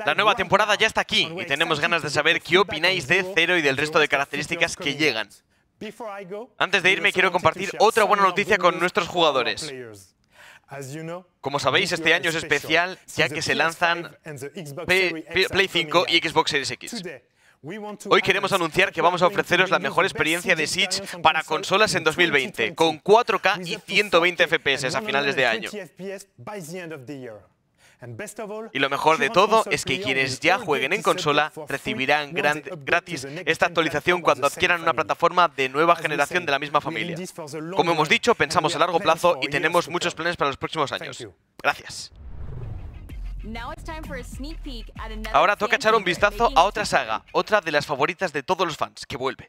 La nueva temporada ya está aquí y tenemos ganas de saber qué opináis de Zero y del resto de características que llegan. Antes de irme quiero compartir otra buena noticia con nuestros jugadores. Como sabéis, este año es especial ya que se lanzan Play 5 y Xbox Series X. Hoy queremos anunciar que vamos a ofreceros la mejor experiencia de Siege para consolas en 2020, con 4K y 120 FPS a finales de año. Y lo mejor de todo es que quienes ya jueguen en consola recibirán gratis esta actualización cuando adquieran una plataforma de nueva generación de la misma familia. Como hemos dicho, pensamos a largo plazo y tenemos muchos planes para los próximos años. Gracias. Ahora toca echar un vistazo a otra saga, otra de las favoritas de todos los fans, que vuelve.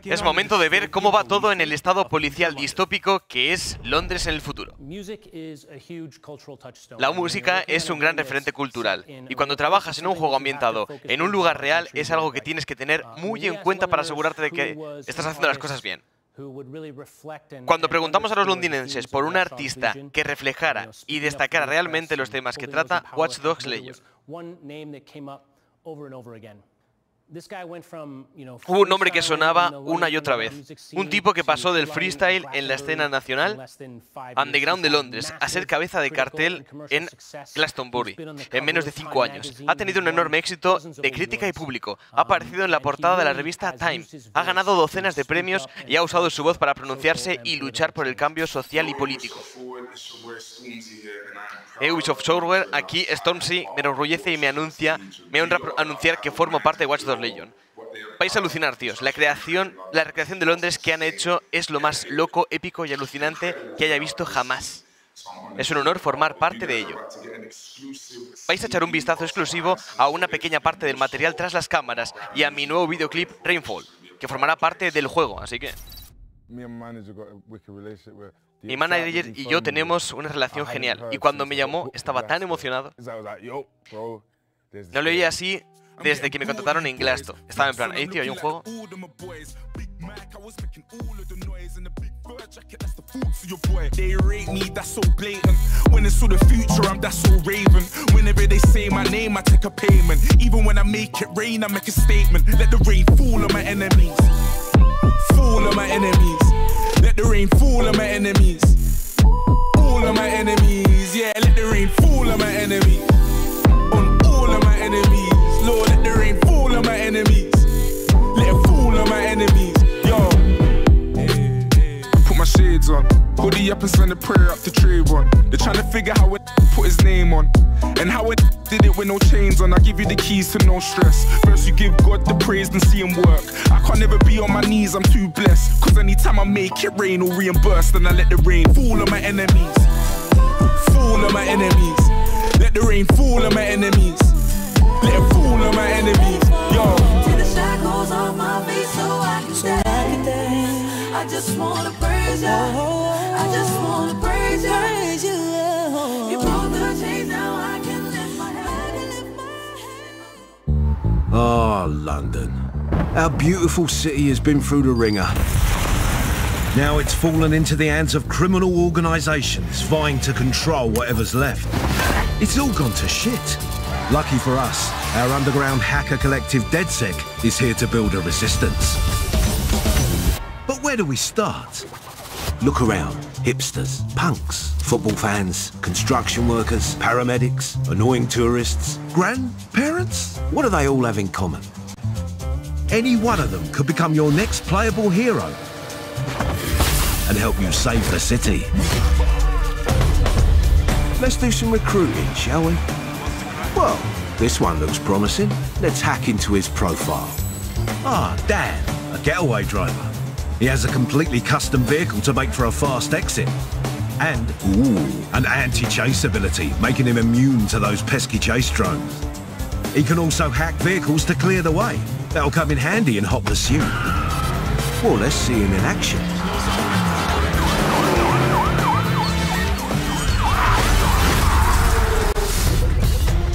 Es momento de ver cómo va todo en el estado policial distópico que es Londres en el futuro. La música es un gran referente cultural y cuando trabajas en un juego ambientado en un lugar real es algo que tienes que tener muy en cuenta para asegurarte de que estás haciendo las cosas bien. Cuando preguntamos a los londinenses por un artista que reflejara y destacara realmente los temas que trata, Watch Dogs Legion. Hubo un nombre que sonaba una y otra vez. Un tipo que pasó del freestyle en la escena nacional underground de Londres a ser cabeza de cartel en Glastonbury en menos de 5 años. Ha tenido un enorme éxito de crítica y público. Ha aparecido en la portada de la revista Time. Ha ganado docenas de premios y ha usado su voz para pronunciarse y luchar por el cambio social y político. Ubisoft Forward, aquí Stormzy me enorgullece y me honra anunciar que formo parte de Watch Dogs Legion. Vais a alucinar, tíos. La recreación de Londres que han hecho es lo más loco, épico y alucinante que haya visto jamás. Es un honor formar parte de ello. Vais a echar un vistazo exclusivo a una pequeña parte del material tras las cámaras y a mi nuevo videoclip Rainfall, que formará parte del juego, así que... Mi manager y yo tenemos una relación genial y cuando me llamó estaba tan emocionado. No lo oía así desde que me contrataron en Glasto. Estaba en plan, hey tío, ¿hay un juego? They rate me, that's so blatant. When it's for the future, I'm that's so raven. Whenever they say my name, I take a payment. Even when I make it rain, I make a statement. Let the rain fall on my enemies. Fall on my enemies. Let the rain fall on my enemies. All of my enemies. Yeah, let the rain fall on my enemies. On all of my enemies. Lord, let the rain fall on my enemies. Let it fall on my enemies. Yo. Put my shades on. Hoodie body up and send a prayer up to Trayvon. They're trying to figure how it put his name on. And how it did it with no chains on. I give you the keys to no stress. First you give God the praise and see him work. I can't never be on my knees, I'm too blessed. Cause anytime I make it rain or reimburse, then I let the rain fall on my enemies. Fall on my enemies. Let the rain fall on my enemies. Let it fall on my enemies. Yo. Take the shackles off my feet so I can dance. I just wanna praise you. I just wanna praise you. You broke the chains, now I can lift my head. Oh, London. Our beautiful city has been through the ringer. Now it's fallen into the hands of criminal organisations vying to control whatever's left. It's all gone to shit. Lucky for us, our underground hacker collective DedSec is here to build a resistance. But where do we start? Look around. Hipsters, punks, football fans, construction workers, paramedics, annoying tourists, grandparents. What do they all have in common? Any one of them could become your next playable hero and help you save the city. Let's do some recruiting, shall we? Well, this one looks promising. Let's hack into his profile. Ah, Dan, a getaway driver. He has a completely custom vehicle to make for a fast exit. And, an anti-chase ability, making him immune to those pesky chase drones. He can also hack vehicles to clear the way. That'll come in handy in hot pursuit. Well, let's see him in action.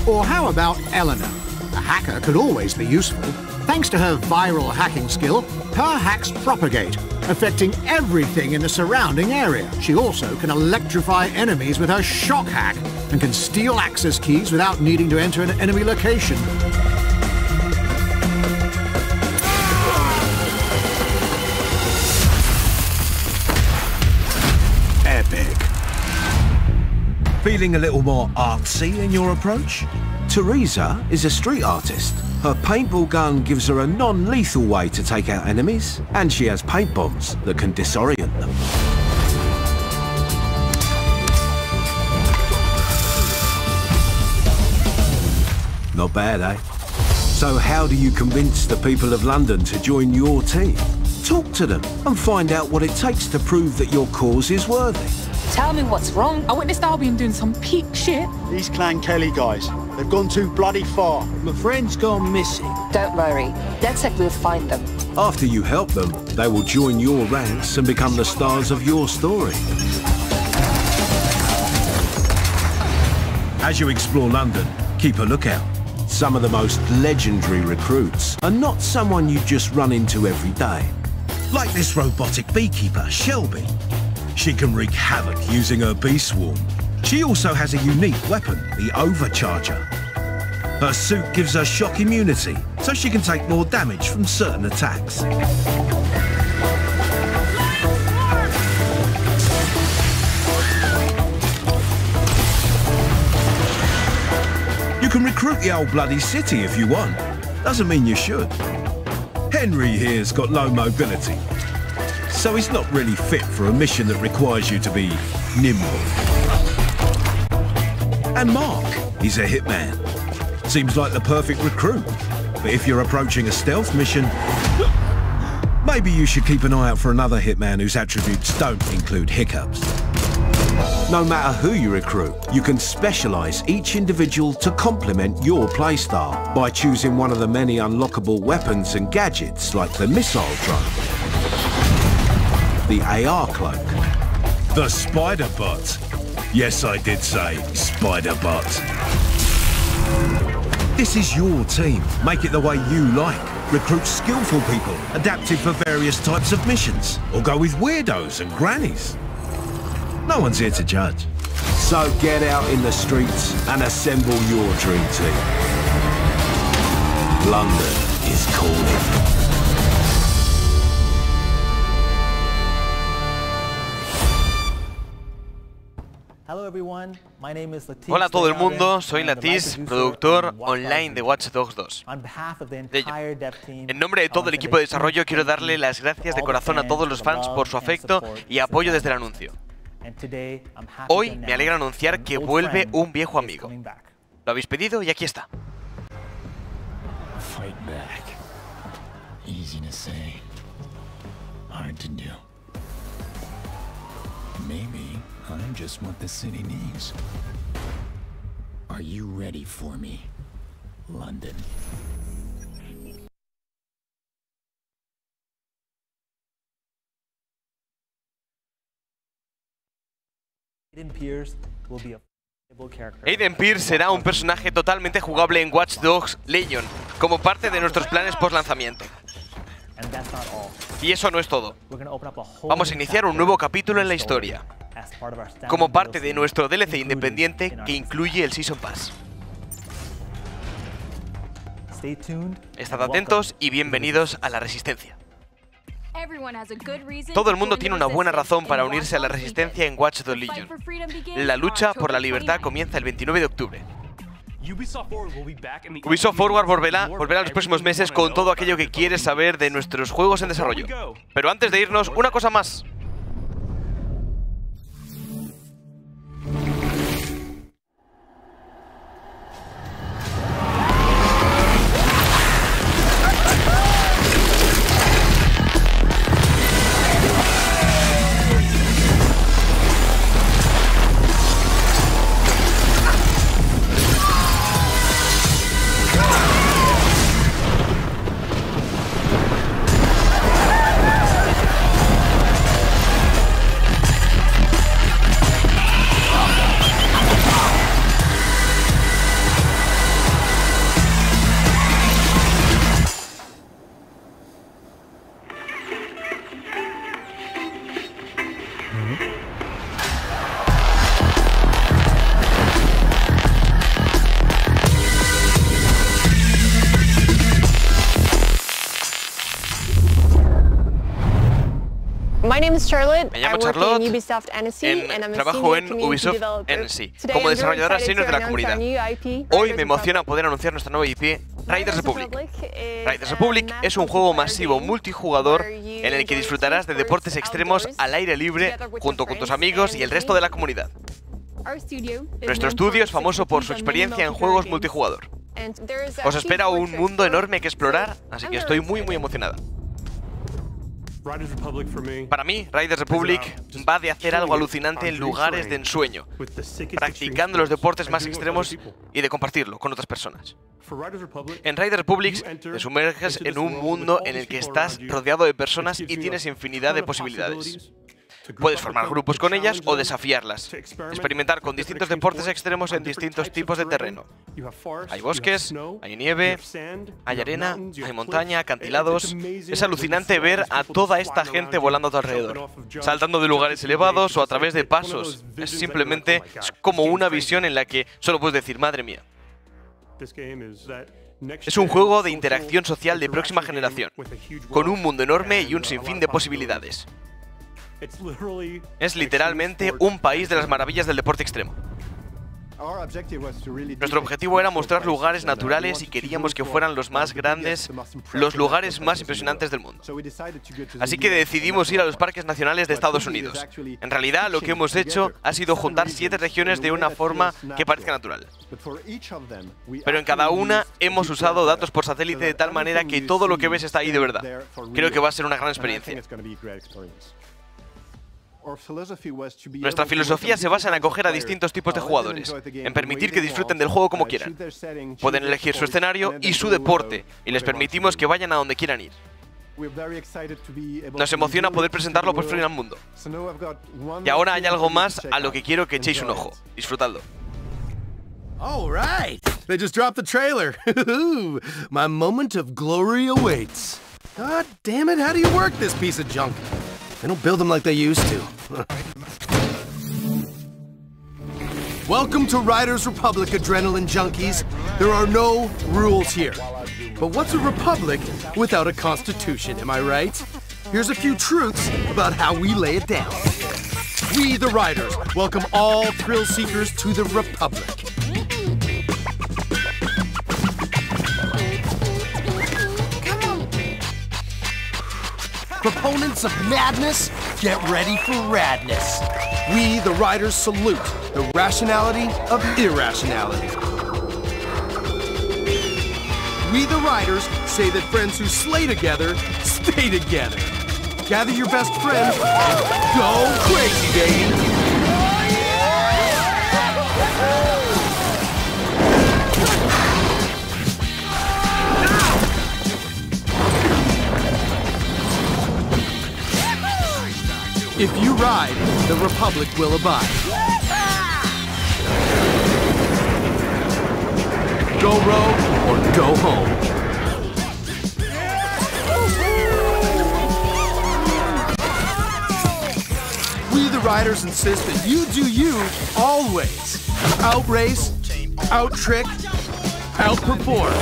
Or how about Eleanor? A hacker could always be useful. Thanks to her viral hacking skill, her hacks propagate, affecting everything in the surrounding area. She also can electrify enemies with her shock hack and can steal access keys without needing to enter an enemy location. Epic. Feeling a little more artsy in your approach? Teresa is a street artist. Her paintball gun gives her a non-lethal way to take out enemies, and she has paint bombs that can disorient them. Not bad, eh? So how do you convince the people of London to join your team? Talk to them and find out what it takes to prove that your cause is worthy. Tell me what's wrong. I witnessed Albion doing some peak shit. These Clan Kelly guys, they've gone too bloody far. My friend's gone missing. Don't worry. DedSec will find them. After you help them, they will join your ranks and become the stars of your story. As you explore London, keep a lookout. Some of the most legendary recruits are not someone you just run into every day. Like this robotic beekeeper, Shelby. She can wreak havoc using her bee swarm. She also has a unique weapon, the Overcharger. Her suit gives her shock immunity, so she can take more damage from certain attacks. You can recruit the old bloody city if you want. Doesn't mean you should. Henry here's got low mobility, so he's not really fit for a mission that requires you to be nimble. And Mark, he's a hitman. Seems like the perfect recruit. But if you're approaching a stealth mission, maybe you should keep an eye out for another hitman whose attributes don't include hiccups. No matter who you recruit, you can specialise each individual to complement your playstyle by choosing one of the many unlockable weapons and gadgets like the missile drone, the AR cloak, the spider bot. Yes, I did say spider bot. This is your team. Make it the way you like. Recruit skillful people, adapted for various types of missions, or go with weirdos and grannies. No one's here to judge. So get out in the streets and assemble your dream team. London is calling. Hola a todo el mundo, soy Latis, productor online de Watch Dogs 2. En nombre de todo el equipo de desarrollo quiero darle las gracias de corazón a todos los fans por su afecto y apoyo desde el anuncio. Hoy me alegra anunciar que vuelve un viejo amigo. Lo habéis pedido y aquí está. Fight back. Easy to say, hard to do. Maybe I'm just what the city needs. Are you ready for me, London? Aiden Pierce será un personaje totalmente jugable en Watch Dogs Legion, como parte de nuestros planes post-lanzamiento. Y eso no es todo. Vamos a iniciar un nuevo capítulo en la historia, como parte de nuestro DLC independiente que incluye el Season Pass. Estad atentos y bienvenidos a la Resistencia. Todo el mundo tiene una buena razón para unirse a la Resistencia en Watch Dogs Legion. La lucha por la libertad comienza el 29 de octubre. Ubisoft Forward volverá en los próximos meses con todo aquello que quieres saber de nuestros juegos en desarrollo. Pero antes de irnos, una cosa más. Me llamo Charlotte, trabajo en Ubisoft Forward como desarrolladora senior de la comunidad. Hoy me emociona poder anunciar nuestra nueva IP, Riders Republic. Riders Republic es un juego masivo multijugador en el que disfrutarás de deportes extremos al aire libre junto con tus amigos y el resto de la comunidad. Nuestro estudio es famoso por su experiencia en juegos multijugador. Os espera un mundo enorme que explorar, así que estoy muy emocionada. Para mí, Riders Republic va de hacer algo alucinante en lugares de ensueño, practicando los deportes más extremos y de compartirlo con otras personas. En Riders Republic te sumerges en un mundo en el que estás rodeado de personas y tienes infinidad de posibilidades. Puedes formar grupos con ellas o desafiarlas, experimentar con distintos deportes extremos en distintos tipos de terreno. Hay bosques, hay nieve, hay arena, hay montaña, acantilados. Es alucinante ver a toda esta gente volando a tu alrededor, saltando de lugares elevados o a través de pasos. Es como una visión en la que solo puedes decir, madre mía. Es un juego de interacción social de próxima generación, con un mundo enorme y un sinfín de posibilidades. Es literalmente un país de las maravillas del deporte extremo. Nuestro objetivo era mostrar lugares naturales y queríamos que fueran los más grandes, los lugares más impresionantes del mundo. Así que decidimos ir a los parques nacionales de Estados Unidos. En realidad, lo que hemos hecho ha sido juntar 7 regiones de una forma que parezca natural. Pero en cada una hemos usado datos por satélite de tal manera que todo lo que ves está ahí de verdad. Creo que va a ser una gran experiencia. Nuestra filosofía se basa en acoger a distintos tipos de jugadores, en permitir que disfruten del juego como quieran. Pueden elegir su escenario y su deporte, y les permitimos que vayan a donde quieran ir. Nos emociona poder presentarlo por fin al mundo. Y ahora hay algo más a lo que quiero que echéis un ojo. Disfrutadlo. All right, they just dropped the trailer. My moment of glory awaits. God damn it, how do you work this piece of junk? They don't build them like they used to. Welcome to Riders Republic, Adrenaline Junkies. There are no rules here. But what's a republic without a constitution, am I right? Here's a few truths about how we lay it down. We, the Riders, welcome all thrill seekers to the Republic. Proponents of madness, get ready for radness. We, the riders, salute the rationality of irrationality. We, the riders, say that friends who slay together, stay together. Gather your best friends and go crazy, baby! If you ride, the Republic will abide. Go rogue or go home. We the riders insist that you do you always. Outrace, out-trick, outperform.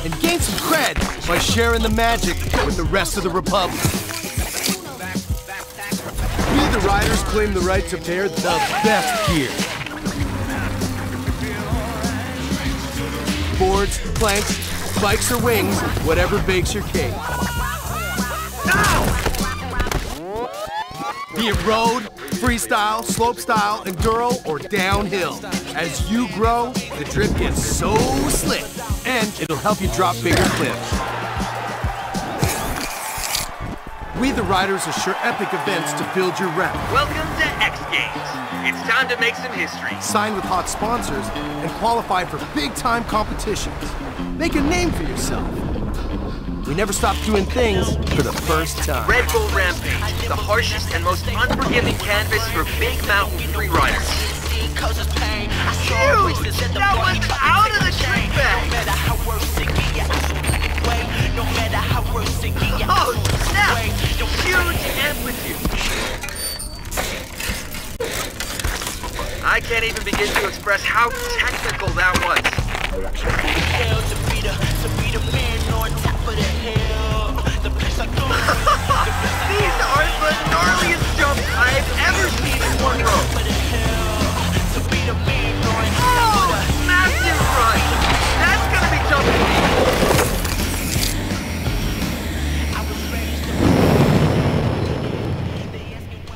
And gain some cred by sharing the magic with the rest of the Republic. We the riders claim the right to bear the best gear. Boards, planks, bikes or wings, whatever bakes your cake. Be it road, freestyle, slopestyle, enduro, or downhill. As you grow, the drip gets so slick, and it'll help you drop bigger clips. We the riders assure epic events to build your rep. Welcome to X Games. It's time to make some history. Sign with hot sponsors and qualify for big-time competitions. Make a name for yourself. We never stop doing things for the first time. Red Bull Rampage, the harshest and most unforgiving canvas for big mountain free riders. Huge! That was out of the trick bag! Oh, snap! Huge amplitude! I can't even begin to express how technical that was. These are the gnarliest jumps I've ever seen in one go. Oh, massive run! That's gonna be jumping.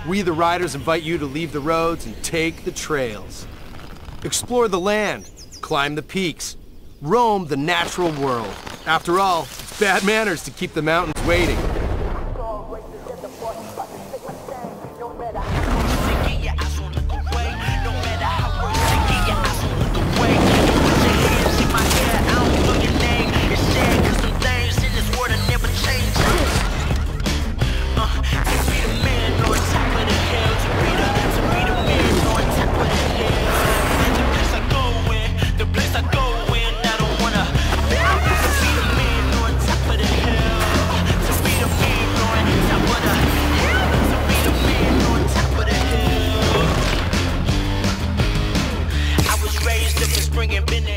We the riders invite you to leave the roads and take the trails. Explore the land, climb the peaks, roam the natural world. After all, it's bad manners to keep the mountains waiting.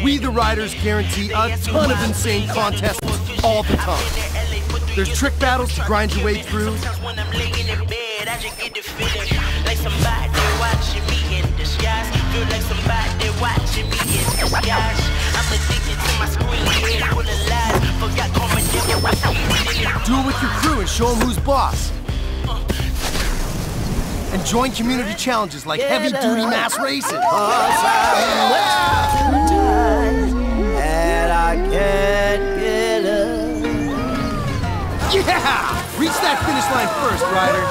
We the riders guarantee a ton of insane contests all the time. There's trick battles to grind your way through. Do it with your crew and show them who's boss. And join community challenges like heavy-duty mass racing. Yeah! Reach that finish line first, rider.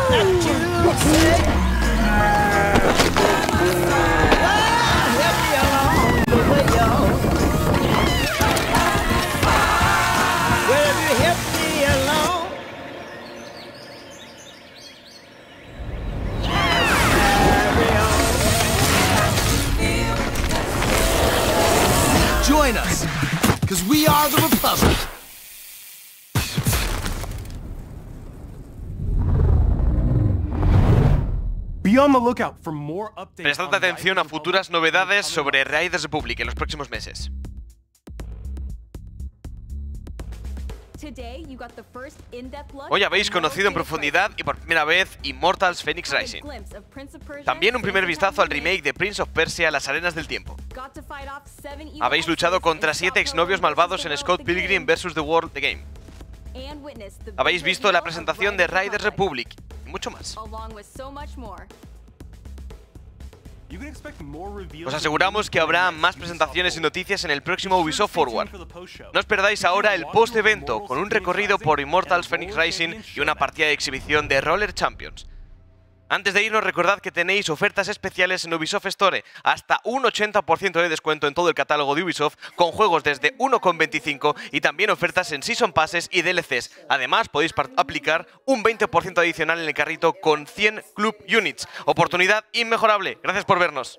Join us, because we are the Republic. Be on the lookout for more updates. Prestad atención a futuras novedades sobre Riders Republic en los próximos meses. Hoy habéis conocido en profundidad y por primera vez Immortals Phoenix Rising. También un primer vistazo al remake de Prince of Persia: Las Arenas del Tiempo. Habéis luchado contra 7 exnovios malvados en Scott Pilgrim vs. The World The Game. Habéis visto la presentación de Riders Republic y mucho más. Os aseguramos que habrá más presentaciones y noticias en el próximo Ubisoft Forward. No os perdáis ahora el post-evento con un recorrido por Immortals Phoenix Rising y una partida de exhibición de Roller Champions. Antes de irnos, recordad que tenéis ofertas especiales en Ubisoft Store, hasta un 80% de descuento en todo el catálogo de Ubisoft, con juegos desde 1,25 y también ofertas en Season Passes y DLCs. Además, podéis aplicar un 20% adicional en el carrito con 100 Club Units. Oportunidad inmejorable. Gracias por vernos.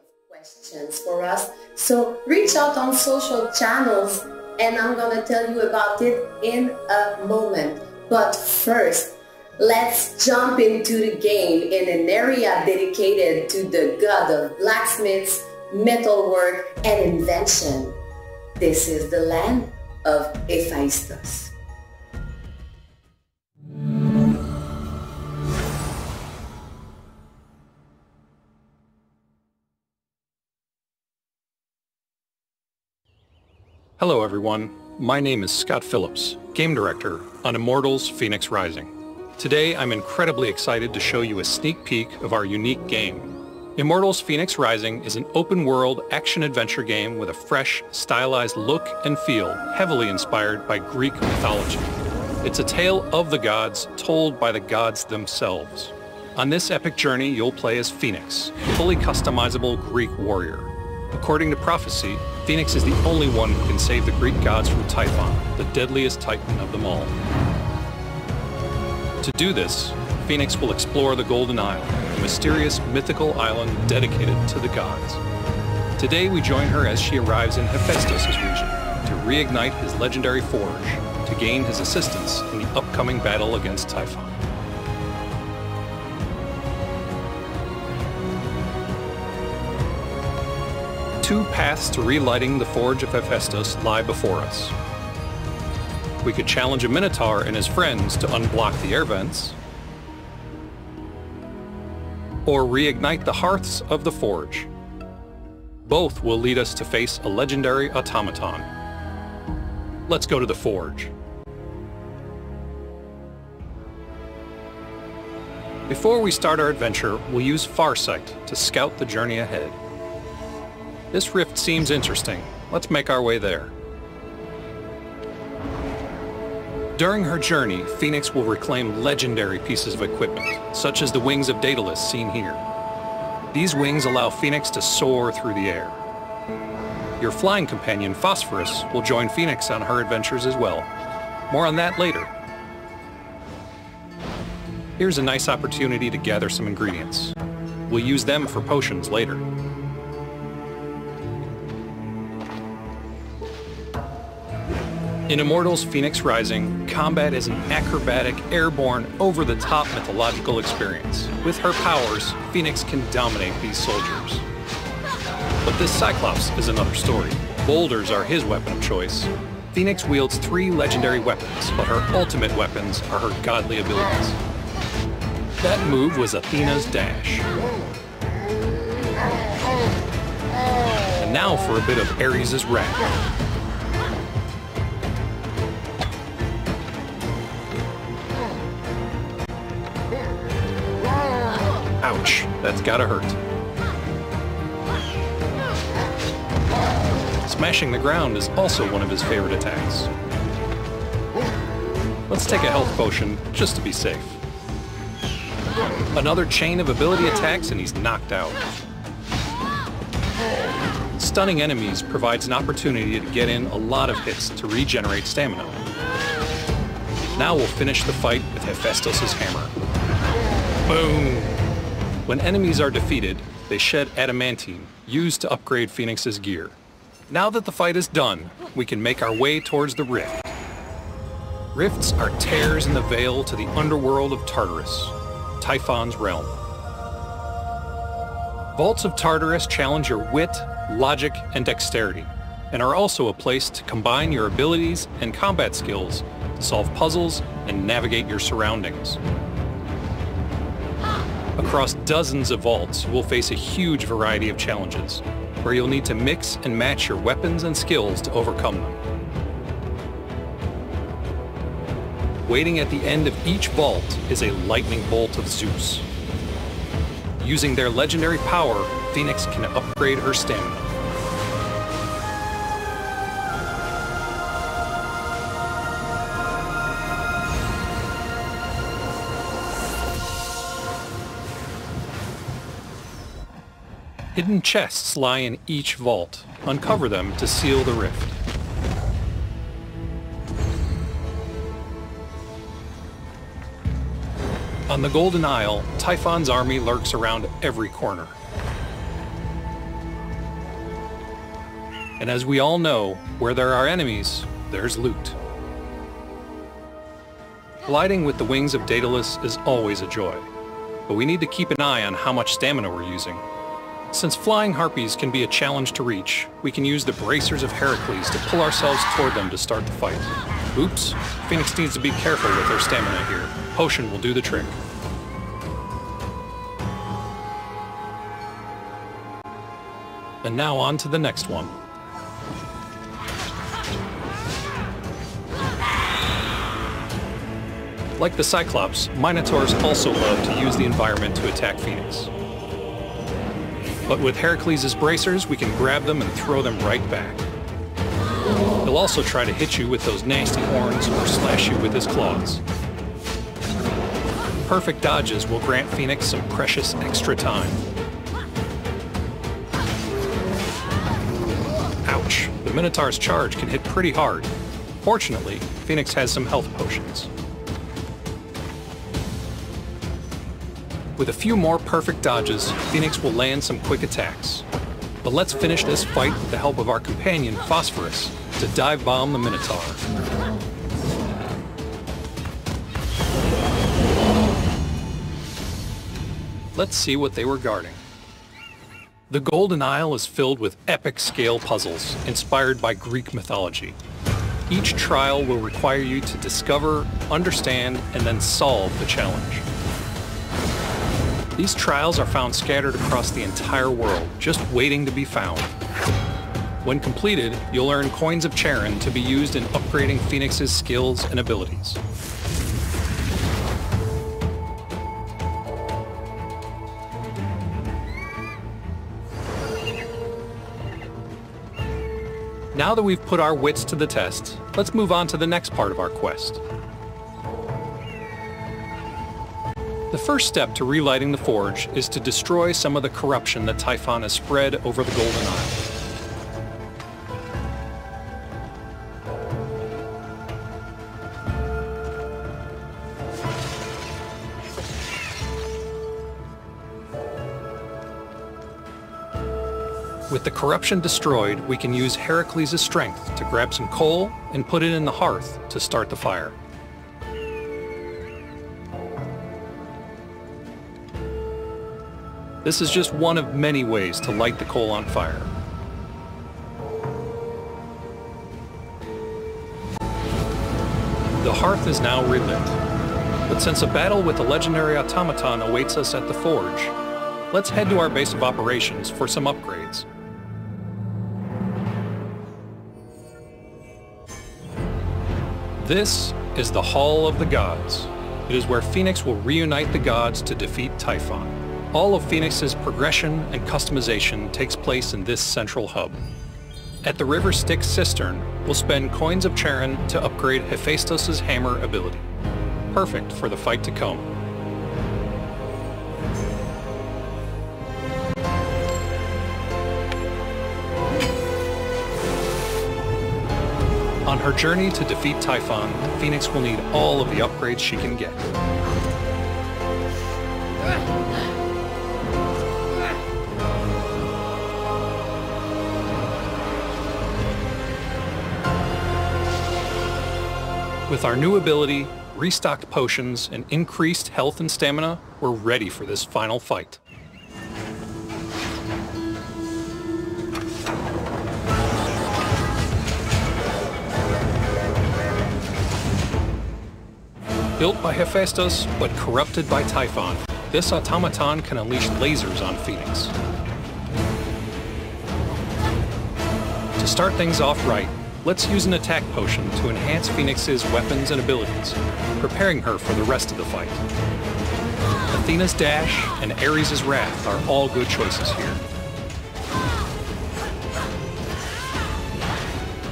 For us. So reach out on social channels and I'm gonna tell you about it in a moment. But first, let's jump into the game in an area dedicated to the god of blacksmiths, metalwork, and invention. This is the land of Hephaestus. Hello everyone, my name is Scott Phillips, Game Director on Immortals Phoenix Rising. Today I'm incredibly excited to show you a sneak peek of our unique game. Immortals Phoenix Rising is an open-world action-adventure game with a fresh, stylized look and feel heavily inspired by Greek mythology. It's a tale of the gods told by the gods themselves. On this epic journey you'll play as Phoenix, a fully customizable Greek warrior. According to prophecy, Phoenix is the only one who can save the Greek gods from Typhon, the deadliest titan of them all. To do this, Phoenix will explore the Golden Isle, a mysterious mythical island dedicated to the gods. Today we join her as she arrives in Hephaestus' region to reignite his legendary forge, to gain his assistance in the upcoming battle against Typhon. Two paths to relighting the Forge of Hephaestus lie before us. We could challenge a Minotaur and his friends to unblock the air vents, or reignite the hearths of the Forge. Both will lead us to face a legendary automaton. Let's go to the Forge. Before we start our adventure, we'll use Farsight to scout the journey ahead. This rift seems interesting. Let's make our way there. During her journey, Phoenix will reclaim legendary pieces of equipment, such as the wings of Daedalus seen here. These wings allow Phoenix to soar through the air. Your flying companion, Phosphorus, will join Phoenix on her adventures as well. More on that later. Here's a nice opportunity to gather some ingredients. We'll use them for potions later. In Immortals Phoenix Rising, combat is an acrobatic, airborne, over-the-top mythological experience. With her powers, Phoenix can dominate these soldiers. But this Cyclops is another story. Boulders are his weapon of choice. Phoenix wields 3 legendary weapons, but her ultimate weapons are her godly abilities. That move was Athena's dash. And now for a bit of Ares' wrath. Ouch, that's gotta hurt. Smashing the ground is also one of his favorite attacks. Let's take a health potion, just to be safe. Another chain of ability attacks and he's knocked out. Stunning enemies provides an opportunity to get in a lot of hits to regenerate stamina. Now we'll finish the fight with Hephaestus' hammer. Boom! When enemies are defeated, they shed adamantine, used to upgrade Phoenix's gear. Now that the fight is done, we can make our way towards the rift. Rifts are tears in the veil to the underworld of Tartarus, Typhon's realm. Vaults of Tartarus challenge your wit, logic, and dexterity, and are also a place to combine your abilities and combat skills to solve puzzles and navigate your surroundings. Across dozens of vaults, you will face a huge variety of challenges, where you'll need to mix and match your weapons and skills to overcome them. Waiting at the end of each vault is a lightning bolt of Zeus. Using their legendary power, Phoenix can upgrade her stamina. Hidden chests lie in each vault. Uncover them to seal the rift. On the Golden Isle, Typhon's army lurks around every corner. And as we all know, where there are enemies, there's loot. Gliding with the wings of Daedalus is always a joy, but we need to keep an eye on how much stamina we're using. Since flying harpies can be a challenge to reach, we can use the bracers of Heracles to pull ourselves toward them to start the fight. Oops, Phoenix needs to be careful with her stamina here. Potion will do the trick. And now on to the next one. Like the Cyclops, Minotaurs also love to use the environment to attack Phoenix. But with Heracles' bracers, we can grab them and throw them right back. He'll also try to hit you with those nasty horns or slash you with his claws. Perfect dodges will grant Phoenix some precious extra time. Ouch, the Minotaur's charge can hit pretty hard. Fortunately, Phoenix has some health potions. With a few more perfect dodges, Phoenix will land some quick attacks. But let's finish this fight with the help of our companion, Phosphorus, to dive bomb the Minotaur. Let's see what they were guarding. The Golden Isle is filled with epic scale puzzles inspired by Greek mythology. Each trial will require you to discover, understand, and then solve the challenge. These trials are found scattered across the entire world, just waiting to be found. When completed, you'll earn coins of Charon to be used in upgrading Phoenix's skills and abilities. Now that we've put our wits to the test, let's move on to the next part of our quest. The first step to relighting the forge is to destroy some of the corruption that Typhon has spread over the Golden Isle. With the corruption destroyed, we can use Heracles' strength to grab some coal and put it in the hearth to start the fire. This is just one of many ways to light the coal on fire. The hearth is now relit, but since a battle with the legendary automaton awaits us at the forge, let's head to our base of operations for some upgrades. This is the Hall of the Gods. It is where Phoenix will reunite the gods to defeat Typhon. All of Phoenix's progression and customization takes place in this central hub. At the River Styx Cistern, we'll spend coins of Charon to upgrade Hephaestus' hammer ability. Perfect for the fight to come. On her journey to defeat Typhon, Phoenix will need all of the upgrades she can get. With our new ability, restocked potions, and increased health and stamina, we're ready for this final fight. Built by Hephaestus, but corrupted by Typhon, this automaton can unleash lasers on Phoenix. To start things off right, let's use an attack potion to enhance Phoenix's weapons and abilities, preparing her for the rest of the fight. Athena's dash and Ares' wrath are all good choices here.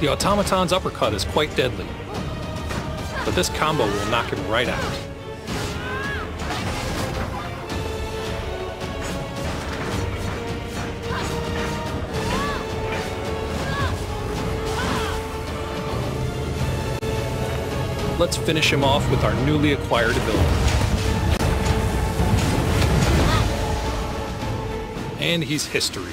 The automaton's uppercut is quite deadly, but this combo will knock him right out. Let's finish him off with our newly acquired ability. And he's history.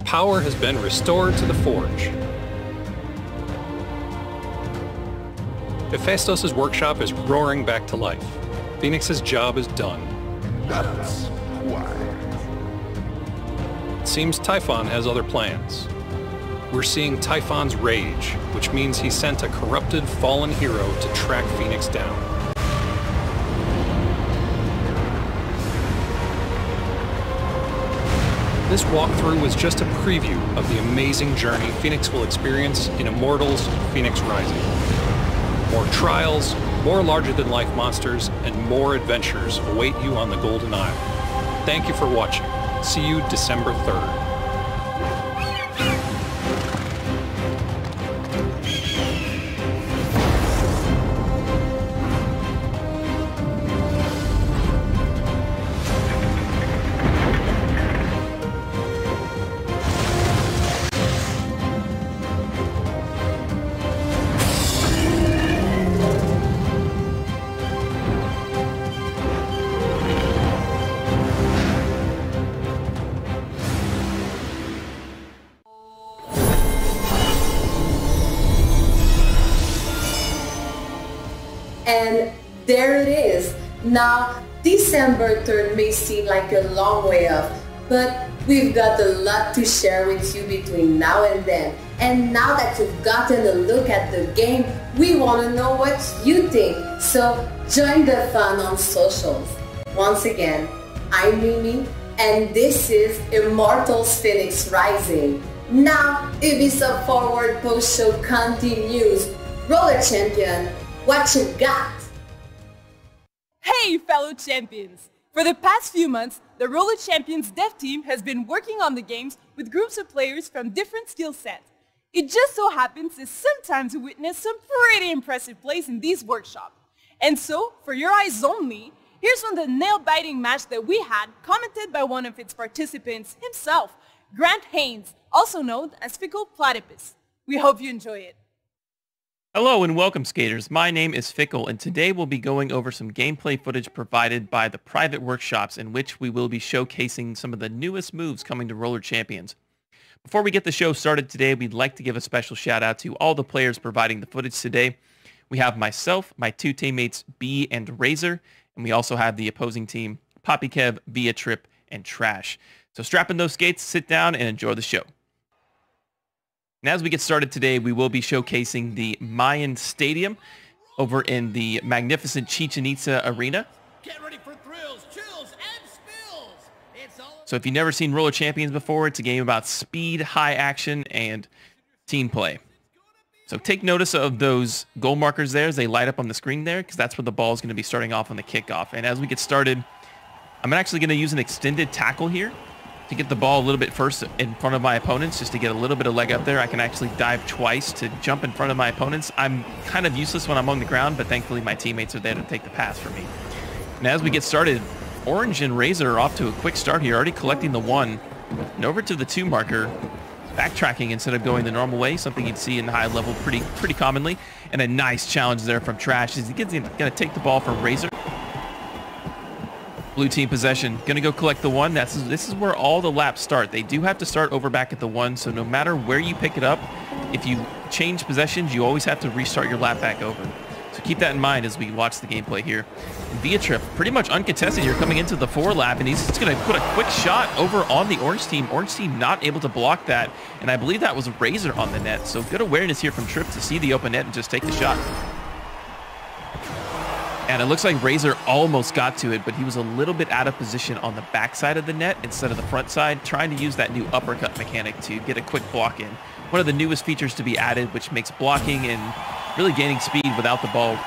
Power has been restored to the Forge. Hephaestus' workshop is roaring back to life. Phoenix's job is done. That's why. It seems Typhon has other plans. We're seeing Typhon's rage, which means he sent a corrupted, fallen hero to track Phoenix down. This walkthrough was just a preview of the amazing journey Phoenix will experience in Immortals Fenyx Rising. More trials, more larger-than-life monsters, and more adventures await you on the Golden Isle. Thank you for watching. See you December 3rd. And there it is. Now, December 3rd may seem like a long way off, but we've got a lot to share with you between now and then. And now that you've gotten a look at the game, we want to know what you think. So join the fun on socials. Once again, I'm Mimi, and this is Immortals Fenyx Rising. Now, Ubisoft Forward post-show continues. Roller Champion, what you got? Hey, fellow champions! For the past few months, the Roller Champions dev team has been working on the games with groups of players from different skill sets. It just so happens that sometimes we witness some pretty impressive plays in these workshops. And so, for your eyes only, here's one of the nail-biting match that we had, commented by one of its participants himself, Grant Haynes, also known as Fickle Platypus. We hope you enjoy it. Hello and welcome, skaters. My name is Fickle, and today we'll be going over some gameplay footage provided by the private workshops in which we will be showcasing some of the newest moves coming to Roller Champions. Before we get the show started today, we'd like to give a special shout out to all the players providing the footage today. We have myself, my two teammates, B and Razor, and we also have the opposing team, Poppy Kev, Via Trip, and Trash. So strap in those skates, sit down, and enjoy the show. And as we get started today, we will be showcasing the Mayan Stadium over in the magnificent Chichen Itza Arena. Get ready for thrills, chills, and spills. So if you've never seen Roller Champions before, it's a game about speed, high action, and team play. So take notice of those goal markers there as they light up on the screen there, because that's where the ball is going to be starting off on the kickoff. And as we get started, I'm actually going to use an extended tackle here to get the ball a little bit first in front of my opponents, just to get a little bit of leg up there. I can actually dive twice to jump in front of my opponents. I'm kind of useless when I'm on the ground, but thankfully my teammates are there to take the pass for me. And as we get started, Orange and Razor are off to a quick start here, already collecting the 1. And over to the 2 marker, backtracking instead of going the normal way, something you'd see in high level pretty commonly. And a nice challenge there from Trash as he's going to take the ball from Razor. Blue team possession, going to go collect the 1. This is where all the laps start. They do have to start over back at the 1, so no matter where you pick it up, if you change possessions, you always have to restart your lap back over. So keep that in mind as we watch the gameplay here. And Via Trip, pretty much uncontested here, coming into the 4 lap, and he's just going to put a quick shot over on the Orange team. Orange team not able to block that, and I believe that was Razor on the net. So good awareness here from Trip to see the open net and just take the shot. And it looks like Razor almost got to it, but he was a little bit out of position on the back side of the net instead of the front side, trying to use that new uppercut mechanic to get a quick block in. One of the newest features to be added, which makes blocking and really gaining speed without the ball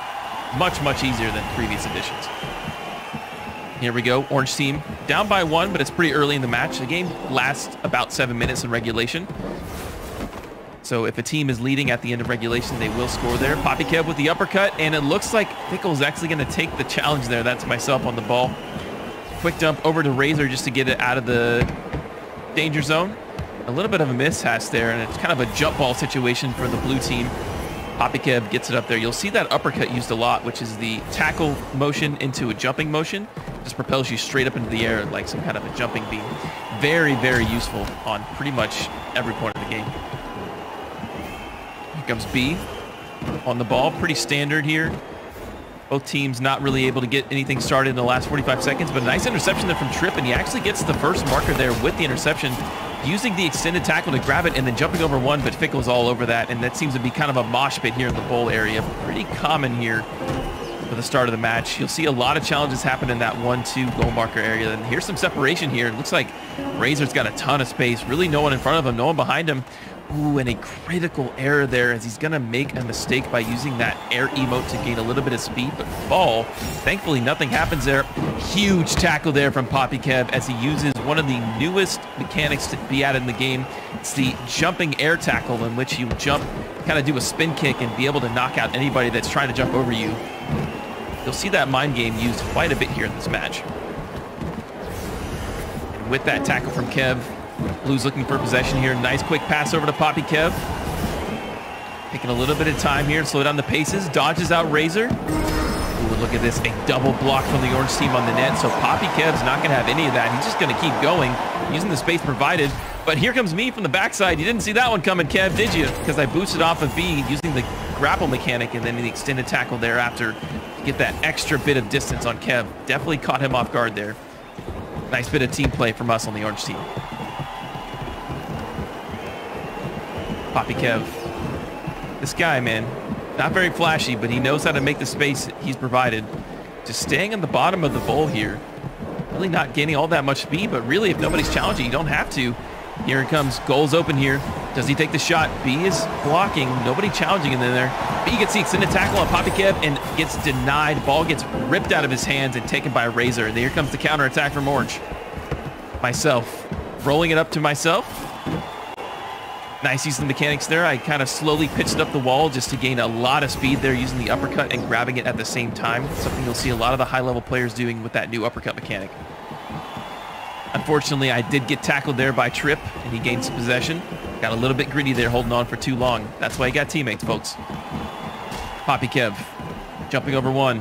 much, much easier than previous editions. Here we go. Orange team down by 1, but it's pretty early in the match. The game lasts about 7 minutes in regulation. So if a team is leading at the end of regulation, they will score there. Poppy Kev with the uppercut, and it looks like Pickle's actually going to take the challenge there. That's myself on the ball. Quick dump over to Razor just to get it out of the danger zone. A little bit of a mishash there, and it's kind of a jump ball situation for the blue team. Poppy Kev gets it up there. You'll see that uppercut used a lot, which is the tackle motion into a jumping motion. Just propels you straight up into the air like some kind of a jumping beam. Very, very useful on pretty much every point of the game. Here comes B on the ball. Pretty standard here. Both teams not really able to get anything started in the last 45 seconds, but a nice interception there from Tripp, and he actually gets the first marker there with the interception, using the extended tackle to grab it and then jumping over 1, but Fickle's all over that, and that seems to be kind of a mosh pit here in the bowl area. Pretty common here for the start of the match. You'll see a lot of challenges happen in that 1-2 goal marker area, and here's some separation here. It looks like Razor's got a ton of space, really no one in front of him, no one behind him. Ooh, and a critical error there as he's going to make a mistake by using that air emote to gain a little bit of speed, but fall. Thankfully, nothing happens there. Huge tackle there from Poppy Kev as he uses one of the newest mechanics to be added in the game. It's the jumping air tackle, in which you jump, kind of do a spin kick, and be able to knock out anybody that's trying to jump over you. You'll see that mind game used quite a bit here in this match. And with that tackle from Kev, Blue's looking for possession here. Nice quick pass over to Poppy Kev. Taking a little bit of time here to slow down the paces. Dodges out Razor. Ooh, look at this. A double block from the orange team on the net. So Poppy Kev's not going to have any of that. He's just going to keep going, using the space provided. But here comes me from the backside. You didn't see that one coming, Kev, did you? Because I boosted off of B using the grapple mechanic and then the extended tackle thereafter to get that extra bit of distance on Kev. Definitely caught him off guard there. Nice bit of team play from us on the orange team. Poppy Kev. This guy, man, not very flashy, but he knows how to make the space he's provided. Just staying on the bottom of the bowl here. Really not gaining all that much speed, but really, if nobody's challenging, you don't have to. Here it comes. Goal's open here. Does he take the shot? B is blocking. Nobody challenging him in there. B gets the extended tackle on Poppy Kev and gets denied. Ball gets ripped out of his hands and taken by Razor. And here comes the counterattack from Orange. Myself. Rolling it up to myself. Nice using the mechanics there. I kind of slowly pitched up the wall just to gain a lot of speed there using the uppercut and grabbing it at the same time. Something you'll see a lot of the high-level players doing with that new uppercut mechanic. Unfortunately, I did get tackled there by Tripp, and he gained some possession. Got a little bit greedy there, holding on for too long. That's why he got teammates, folks. Poppy Kev, jumping over 1.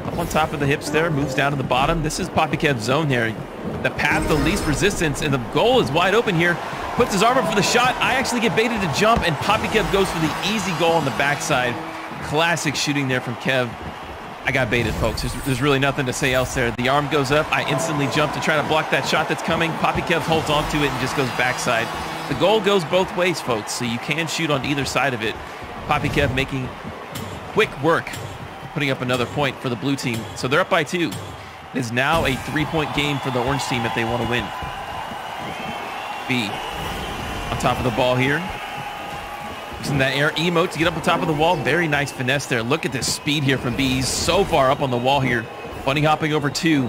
Up on top of the hips there, moves down to the bottom. This is Poppy Kev's zone here. The path of least resistance, and the goal is wide open here. Puts his arm up for the shot. I actually get baited to jump, and Poppy Kev goes for the easy goal on the backside. Classic shooting there from Kev. I got baited, folks. There's really nothing to say else there. The arm goes up. I instantly jump to try to block that shot that's coming. Poppy Kev holds onto it and just goes backside. The goal goes both ways, folks, so you can shoot on either side of it. Poppy Kev making quick work, putting up another point for the blue team. So they're up by 2. It is now a 3-point game for the orange team if they want to win. B on top of the ball here. Using that air emote to get up on top of the wall. Very nice finesse there. Look at this speed here from B. He's so far up on the wall here. Bunny hopping over 2.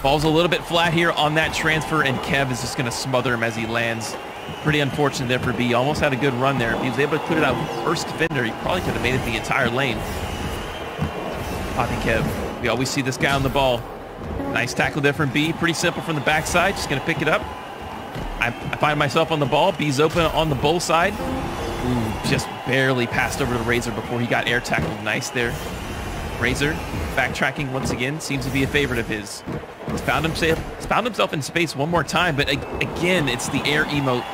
Falls a little bit flat here on that transfer, and Kev is just going to smother him as he lands. Pretty unfortunate there for B. Almost had a good run there. If he was able to clear it out first defender, he probably could have made it the entire lane. Poppy Kev. We always see this guy on the ball. Nice tackle there from B. Pretty simple from the backside. Just going to pick it up. I find myself on the ball. B's open on the bull side. Ooh, just barely passed over to Razor before he got air tackled. Nice there. Razor backtracking once again. Seems to be a favorite of his. He's found himself in space one more time, but again, it's the air emote.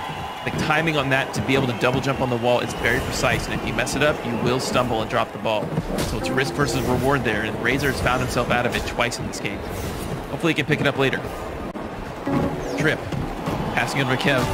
The timing on that to be able to double jump on the wall is very precise, and if you mess it up, you will stumble and drop the ball. So it's risk versus reward there, and Razor has found himself out of it twice in this game. Hopefully he can pick it up later. Tripp, passing over to Kev.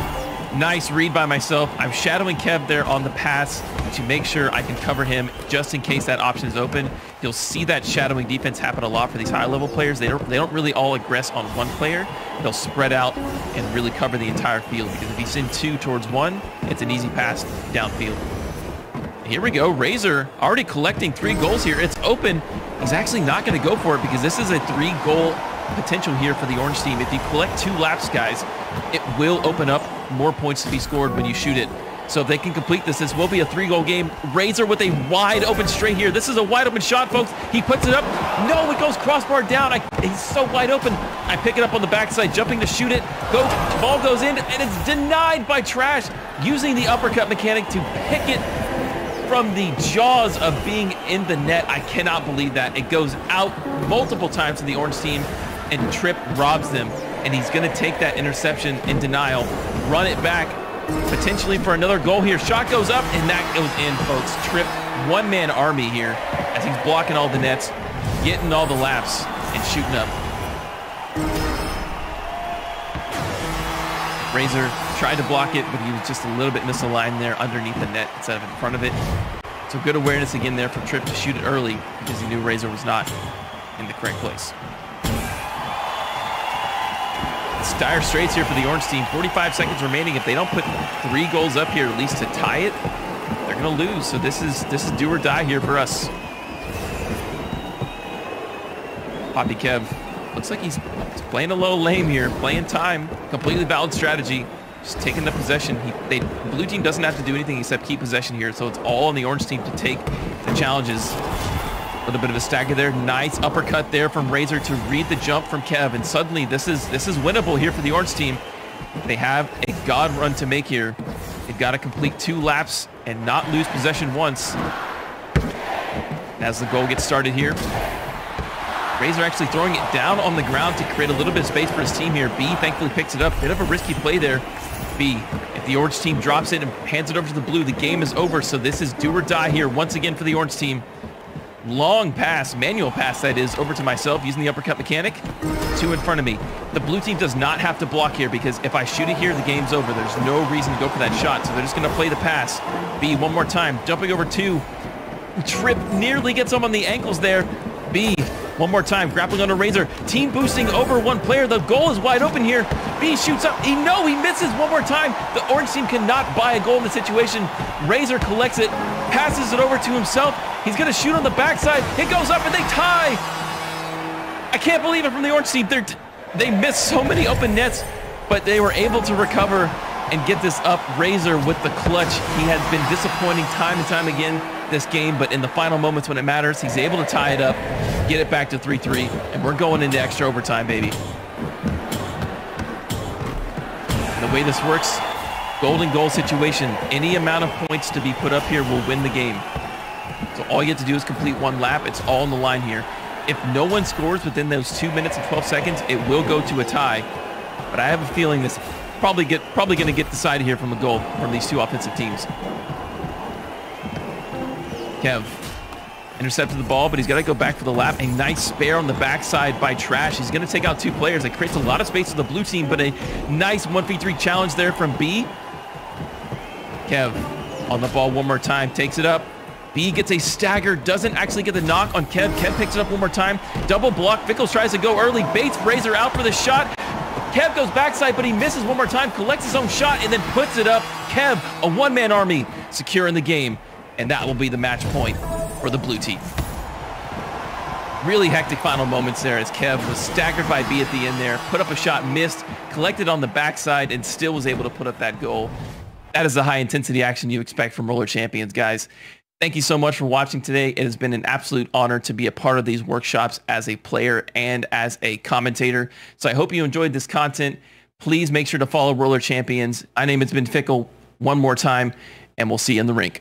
Nice read by myself. I'm shadowing Kev there on the pass to make sure I can cover him just in case that option is open. You'll see that shadowing defense happen a lot for these high-level players. They don't really all aggress on one player. They'll spread out and really cover the entire field, because if you send 2 towards 1, it's an easy pass downfield. Here we go. Razor already collecting 3 goals here. It's open. He's actually not going to go for it because this is a 3-goal potential here for the orange team. If you collect 2 laps, guys, it will open up more points to be scored when you shoot it. So if they can complete this, this will be a 3-goal game. Razor with a wide open straight here. This is a wide open shot, folks. He puts it up. No, it goes crossbar down. He's so wide open. I pick it up on the backside, jumping to shoot it. Ball goes in, and it's denied by Trash, using the uppercut mechanic to pick it from the jaws of being in the net. I cannot believe that. It goes out multiple times to the orange team, and Tripp robs them. And he's going to take that interception in denial, run it back, potentially for another goal here. Shot goes up, and that goes in, folks. Tripp, one-man army here as he's blocking all the nets, getting all the laps, and shooting up. Razor tried to block it, but he was just a little bit misaligned there underneath the net instead of in front of it. So good awareness again there from Tripp to shoot it early because he knew Razor was not in the correct place. It's dire straits here for the orange team. 45 seconds remaining. If they don't put 3 goals up here, at least to tie it, they're going to lose. So this is do or die here for us. Poppy Kev looks like he's playing a little lame here, playing time. Completely valid strategy. Just taking the possession. The blue team doesn't have to do anything except keep possession here, so it's all on the orange team to take the challenges. A little bit of a stagger there. Nice uppercut there from Razor to read the jump from Kev, and suddenly this is winnable here for the orange team. They have a god run to make here. They've got to complete 2 laps and not lose possession once. As the goal gets started here, Razor actually throwing it down on the ground to create a little bit of space for his team here. B thankfully picks it up. Bit of a risky play there. B, if the orange team drops it and hands it over to the blue, the game is over. So this is do or die here once again for the orange team. Long pass, manual pass that is, over to myself using the uppercut mechanic. 2 in front of me. The blue team does not have to block here because if I shoot it here, the game's over. There's no reason to go for that shot, so they're just going to play the pass. B, one more time, jumping over 2. Tripp nearly gets him on the ankles there. B, one more time, grappling on a Razor. Team boosting over 1 player. The goal is wide open here. B shoots up. He misses one more time. The orange team cannot buy a goal in the situation. Razor collects it, passes it over to himself. He's going to shoot on the backside. It goes up, and they tie. I can't believe it from the orange team. They missed so many open nets, but they were able to recover and get this up. Razor with the clutch. He has been disappointing time and time again this game, but in the final moments when it matters, he's able to tie it up, get it back to 3-3, and we're going into extra overtime, baby. And the way this works, golden goal situation. Any amount of points to be put up here will win the game. So all you have to do is complete 1 lap. It's all on the line here. If no one scores within those 2 minutes and 12 seconds, it will go to a tie. But I have a feeling this probably going to get decided here from a goal from these 2 offensive teams. Kev intercepted the ball, but he's got to go back for the lap. A nice spare on the backside by Trash. He's going to take out 2 players. It creates a lot of space for the blue team, but a nice 1v3 challenge there from B. Kev on the ball one more time, takes it up. B gets a stagger, doesn't actually get the knock on Kev. Kev picks it up one more time. Double block. Vickles tries to go early. Bates Razor out for the shot. Kev goes backside, but he misses one more time, collects his own shot, and then puts it up. Kev, a 1-man army, securing the game. And that will be the match point for the blue team. Really hectic final moments there as Kev was staggered by B at the end there, put up a shot, missed, collected on the backside, and still was able to put up that goal. That is the high-intensity action you expect from Roller Champions, guys. Thank you so much for watching today. It has been an absolute honor to be a part of these workshops as a player and as a commentator. So I hope you enjoyed this content. Please make sure to follow Roller Champions. My name has been Fickle one more time, and we'll see you in the rink.